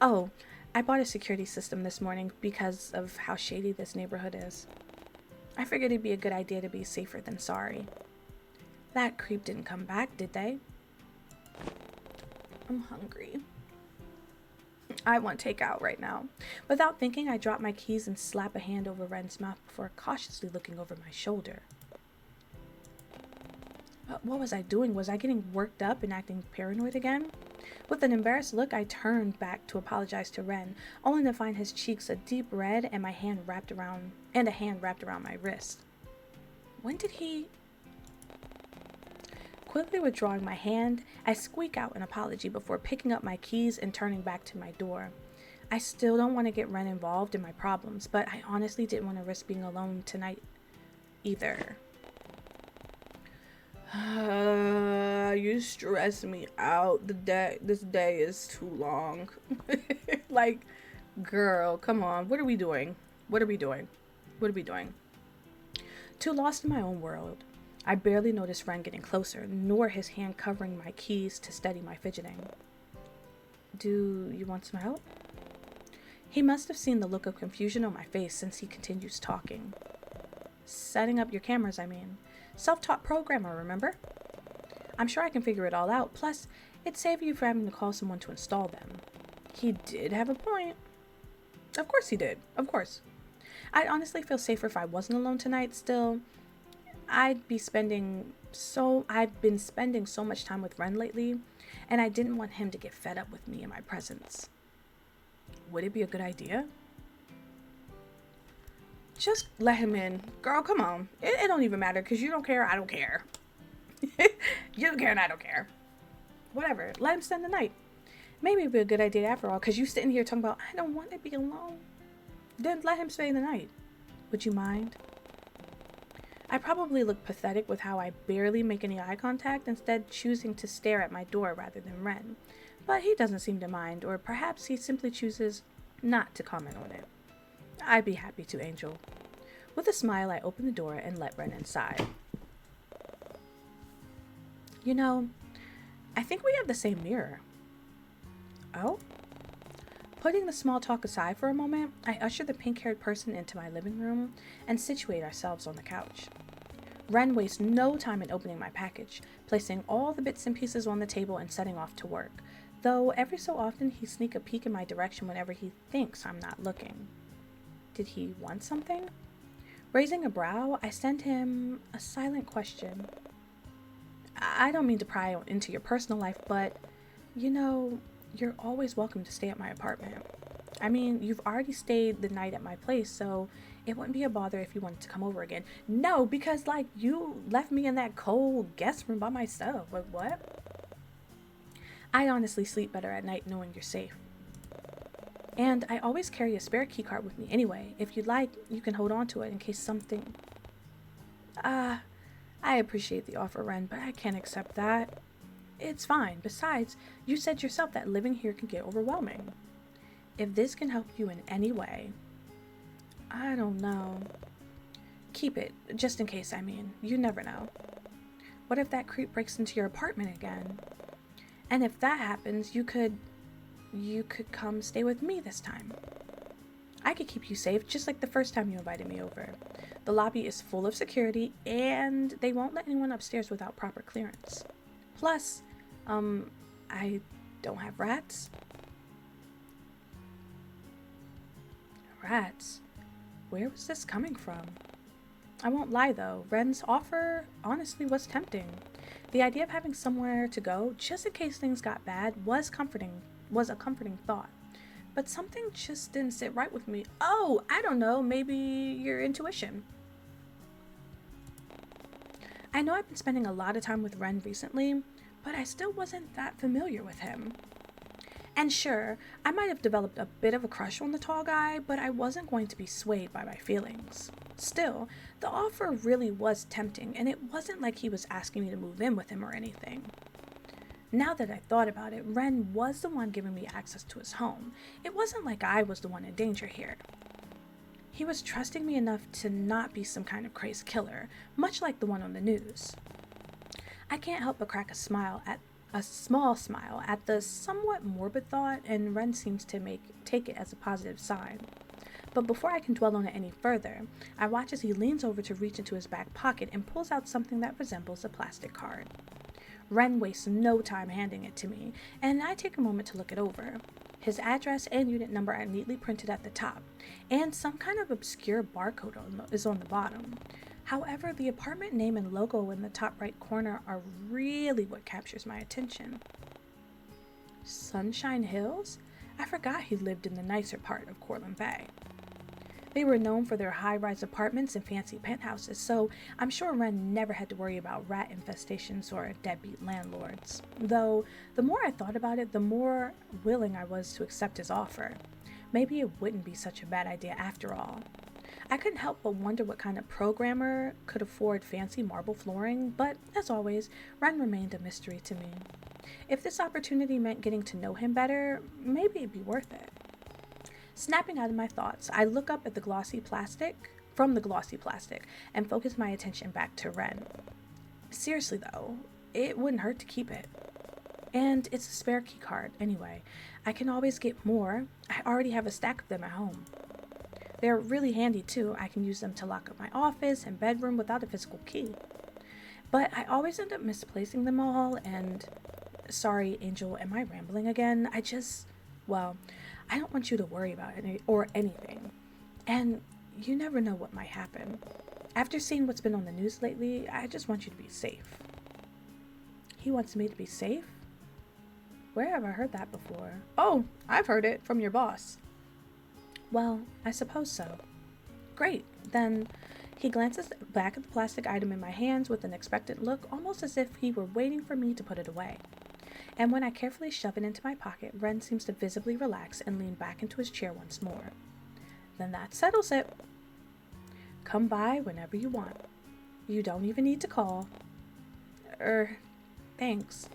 Oh, I bought a security system this morning because of how shady this neighborhood is. I figured it'd be a good idea to be safer than sorry. That creep didn't come back, did they? I'm hungry. I want takeout right now. Without thinking, I drop my keys and slap a hand over Ren's mouth before cautiously looking over my shoulder. What was I doing? Was I getting worked up and acting paranoid again? With an embarrassed look, I turned back to apologize to Ren, only to find his cheeks a deep red and a hand wrapped around my wrist. When did he... Quickly withdrawing my hand, I squeak out an apology before picking up my keys and turning back to my door. I still don't want to get Ren involved in my problems, but I honestly didn't want to risk being alone tonight either. You stress me out. This day is too long. Like, girl, come on. What are we doing? Too lost in my own world, I barely noticed Ren getting closer, nor his hand covering my keys to steady my fidgeting. Do you want some help? He must have seen the look of confusion on my face since he continues talking. Setting up your cameras, I mean. Self-taught programmer, remember? I'm sure I can figure it all out, plus it'd save you from having to call someone to install them. He did have a point. Of course he did, of course. I'd honestly feel safer if I wasn't alone tonight. Still, I've been spending so much time with Ren lately, and I didn't want him to get fed up with me in my presence. Would it be a good idea? Just let him in. Girl, come on. It don't even matter, because you don't care, I don't care. You don't care and I don't care. Whatever, let him spend the night. Maybe it'd be a good idea after all, because you sitting here talking about, I don't want to be alone. Then let him stay the night. Would you mind? I probably look pathetic with how I barely make any eye contact, instead choosing to stare at my door rather than Ren. But he doesn't seem to mind, or perhaps he simply chooses not to comment on it. I'd be happy to, Angel. With a smile, I open the door and let Ren inside. You know, I think we have the same mirror. Oh? Putting the small talk aside for a moment, I usher the pink-haired person into my living room and situate ourselves on the couch. Ren wastes no time in opening my package, placing all the bits and pieces on the table and setting off to work, though every so often he sneaks a peek in my direction whenever he thinks I'm not looking. Did he want something? Raising a brow, I send him a silent question. I don't mean to pry into your personal life, but, you're always welcome to stay at my apartment. I mean, you've already stayed the night at my place, so it wouldn't be a bother if you wanted to come over again. No, because, you left me in that cold guest room by myself. Like, what? I honestly sleep better at night knowing you're safe. And I always carry a spare keycard with me anyway. If you'd like, you can hold on to it in case something... I appreciate the offer, Ren, but I can't accept that. It's fine. Besides, you said yourself that living here can get overwhelming. If this can help you in any way... I don't know. Keep it, just in case, You never know. What if that creep breaks into your apartment again? And if that happens, you could come stay with me this time. I could keep you safe, just like the first time you invited me over. The lobby is full of security, and they won't let anyone upstairs without proper clearance. Plus, I don't have rats. Rats? Where was this coming from? I won't lie though, Ren's offer honestly was tempting. The idea of having somewhere to go, just in case things got bad, was a comforting thought. But something just didn't sit right with me. Oh, I don't know, maybe your intuition. I know I've been spending a lot of time with Ren recently, but I still wasn't that familiar with him. And sure, I might have developed a bit of a crush on the tall guy, but I wasn't going to be swayed by my feelings. Still, the offer really was tempting, and it wasn't like he was asking me to move in with him or anything. Now that I thought about it, Ren was the one giving me access to his home. It wasn't like I was the one in danger here. He was trusting me enough to not be some kind of crazed killer, much like the one on the news. I can't help but crack a small smile at the somewhat morbid thought, and Ren seems to take it as a positive sign. But before I can dwell on it any further, I watch as he leans over to reach into his back pocket and pulls out something that resembles a plastic card. Ren wastes no time handing it to me, and I take a moment to look it over. His address and unit number are neatly printed at the top, and some kind of obscure barcode is on the bottom. However, the apartment name and logo in the top right corner are really what captures my attention. Sunshine Hills? I forgot he lived in the nicer part of Cortland Bay. They were known for their high-rise apartments and fancy penthouses, so I'm sure Ren never had to worry about rat infestations or deadbeat landlords. Though, the more I thought about it, the more willing I was to accept his offer. Maybe it wouldn't be such a bad idea after all. I couldn't help but wonder what kind of programmer could afford fancy marble flooring, but as always, Ren remained a mystery to me. If this opportunity meant getting to know him better, maybe it'd be worth it. Snapping out of my thoughts, I look up at the glossy plastic, and focus my attention back to Ren. Seriously though, it wouldn't hurt to keep it. And it's a spare key card anyway. I can always get more. I already have a stack of them at home. They're really handy too. I can use them to lock up my office and bedroom without a physical key. But I always end up misplacing them all, and... Sorry, Angel, am I rambling again? I don't want you to worry about it or anything. And you never know what might happen. After seeing what's been on the news lately, I just want you to be safe. He wants me to be safe? Where have I heard that before? Oh, I've heard it from your boss. Well, I suppose so. Great. Then he glances back at the plastic item in my hands with an expectant look, almost as if he were waiting for me to put it away. And when I carefully shove it into my pocket, Ren seems to visibly relax and lean back into his chair once more. Then that settles it. Come by whenever you want. You don't even need to call. Thanks.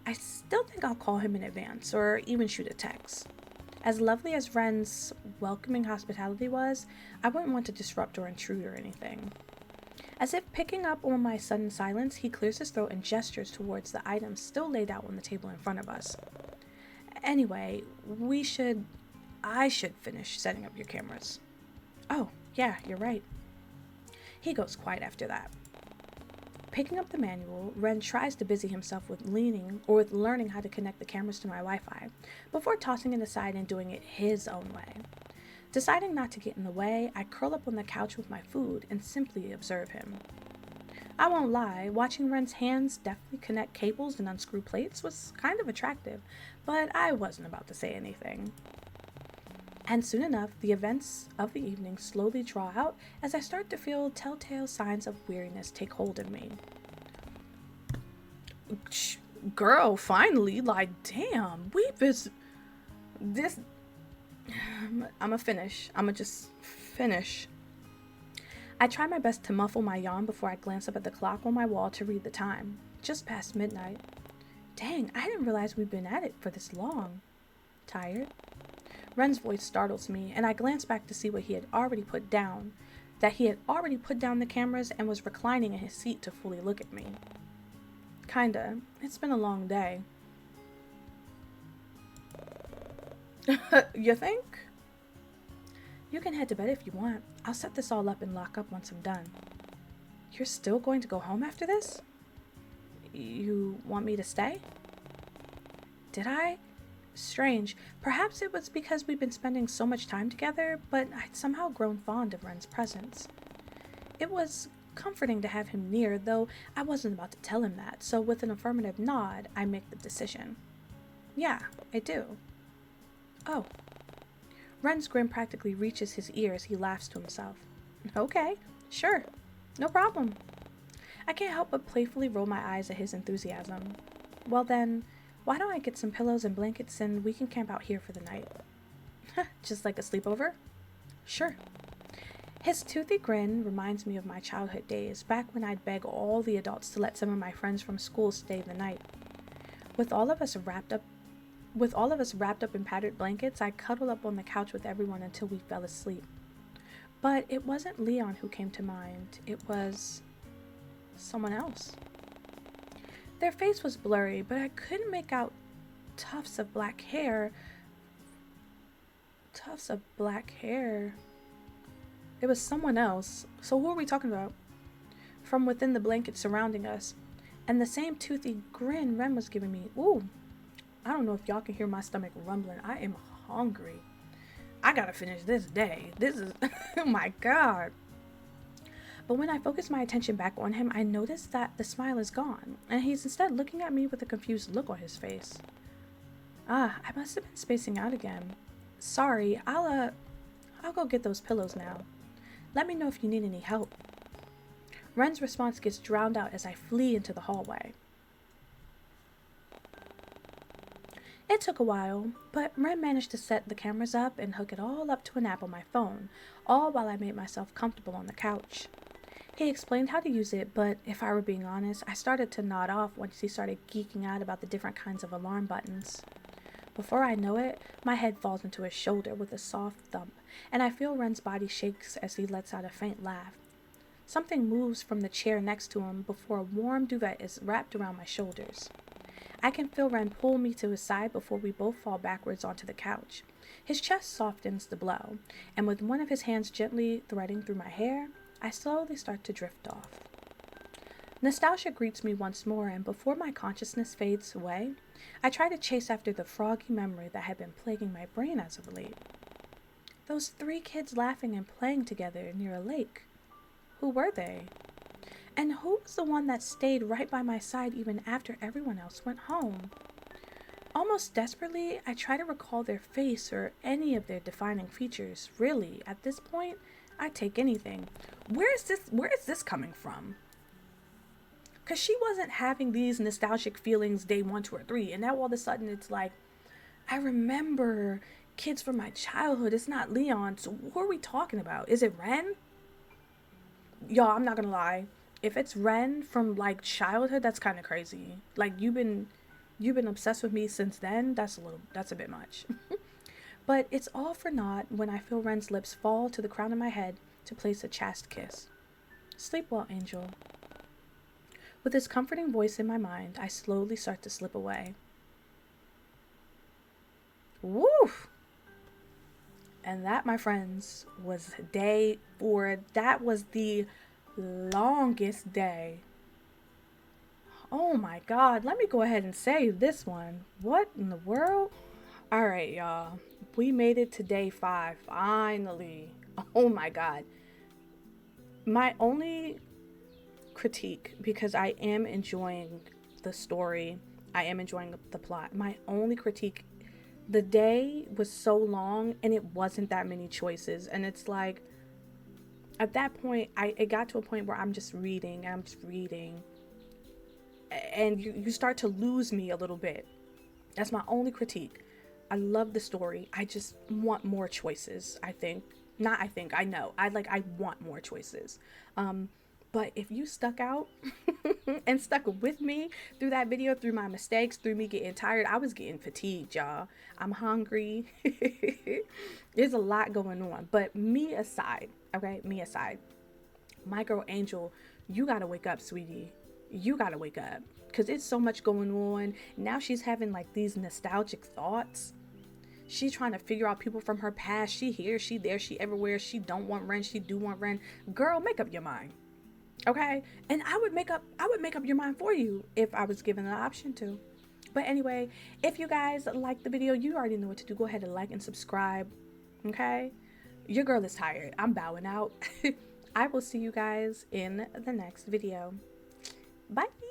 I still think I'll call him in advance, or even shoot a text. As lovely as Ren's welcoming hospitality was, I wouldn't want to disrupt or intrude or anything. As if picking up on my sudden silence, he clears his throat and gestures towards the items still laid out on the table in front of us. Anyway, I should finish setting up your cameras. Oh, yeah, you're right. He goes quiet after that. Picking up the manual, Ren tries to busy himself with learning how to connect the cameras to my Wi-Fi, before tossing it aside and doing it his own way. Deciding not to get in the way, I curl up on the couch with my food and simply observe him. I won't lie, watching Ren's hands deftly connect cables and unscrew plates was kind of attractive, but I wasn't about to say anything. And soon enough, the events of the evening slowly draw out as I start to feel telltale signs of weariness take hold of me. Girl, finally, like, damn, this. I'ma just finish. I try my best to muffle my yawn before I glance up at the clock on my wall to read the time. Just past midnight. Dang, I didn't realize we'd been at it for this long. Tired? Ren's voice startles me, and I glance back to see what he had already put down. That he had already put down the cameras and was reclining in his seat to fully look at me. Kinda. It's been a long day. You think? You can head to bed if you want. I'll set this all up and lock up once I'm done. You're still going to go home after this? You want me to stay? Did I? Strange. Perhaps it was because we've been spending so much time together, but I'd somehow grown fond of Ren's presence. It was comforting to have him near, though I wasn't about to tell him that, so with an affirmative nod, I make the decision. Yeah, I do. Oh. Ren's grin practically reaches his ear as he laughs to himself. Okay, sure, no problem. I can't help but playfully roll my eyes at his enthusiasm. Well then, why don't I get some pillows and blankets and we can camp out here for the night? Just like a sleepover? Sure. His toothy grin reminds me of my childhood days, back when I'd beg all the adults to let some of my friends from school stay the night. With all of us wrapped up in padded blankets, I cuddled up on the couch with everyone until we fell asleep. But it wasn't Leon who came to mind. It was someone else. Their face was blurry, but I couldn't make out tufts of black hair. It was someone else. So who are we talking about? From within the blanket surrounding us, and the same toothy grin Ren was giving me. Ooh. I don't know if y'all can hear my stomach rumbling. I am hungry. I gotta finish this day. This is, oh my God. But when I focus my attention back on him, I notice that the smile is gone, and he's instead looking at me with a confused look on his face. I must have been spacing out again. Sorry, I'll go get those pillows now. Let me know if you need any help. Ren's response gets drowned out as I flee into the hallway. It took a while, but Ren managed to set the cameras up and hook it all up to an app on my phone, all while I made myself comfortable on the couch. He explained how to use it, but if I were being honest, I started to nod off once he started geeking out about the different kinds of alarm buttons. Before I know it, my head falls into his shoulder with a soft thump, and I feel Ren's body shakes as he lets out a faint laugh. Something moves from the chair next to him before a warm duvet is wrapped around my shoulders. I can feel Ren pull me to his side before we both fall backwards onto the couch. His chest softens the blow, and with one of his hands gently threading through my hair, I slowly start to drift off. Nostalgia greets me once more, and before my consciousness fades away, I try to chase after the froggy memory that had been plaguing my brain as of late. Those 3 kids laughing and playing together near a lake. Who were they? And who was the one that stayed right by my side even after everyone else went home? Almost desperately, I try to recall their face or any of their defining features. Really, at this point, I'd take anything. Where is this coming from? Because she wasn't having these nostalgic feelings day 1, 2, or 3, and now all of a sudden it's like, I remember kids from my childhood. It's not Leon, so who are we talking about? Is it Ren? Y'all, I'm not gonna lie. If it's Ren from like childhood, that's kind of crazy. Like you've been obsessed with me since then. That's a bit much. But it's all for naught when I feel Ren's lips fall to the crown of my head to place a chaste kiss. Sleep well, Angel. With his comforting voice in my mind, I slowly start to slip away. Woo! And that, my friends, was day 4. That was the longest day. Oh my God, let me go ahead and save this one. What in the world? All right, y'all. We made it to day 5, finally. Oh my God. My only critique, because I am enjoying the story, I am enjoying the plot. My only critique, the day was so long and it wasn't that many choices. And it's like, at that point, it got to a point where I'm just reading, and you start to lose me a little bit. That's my only critique. I love the story. I just want more choices, I think. Not I think, I know. I want more choices. But if you stuck out and stuck with me through that video, through my mistakes, through me getting tired, I was getting fatigued, y'all. I'm hungry. There's a lot going on. But me aside, okay, me aside, my girl Angel, you gotta wake up, sweetie. You gotta wake up. Because it's so much going on. Now she's having like these nostalgic thoughts. She's trying to figure out people from her past. She here, she there, she everywhere. She don't want Ren, she do want Ren. Girl, make up your mind. Okay? And I would make up your mind for you if I was given the option to. But anyway, if you guys like the video, you already know what to do. Go ahead and like and subscribe. Okay? Your girl is tired. I'm bowing out. I will see you guys in the next video. Bye.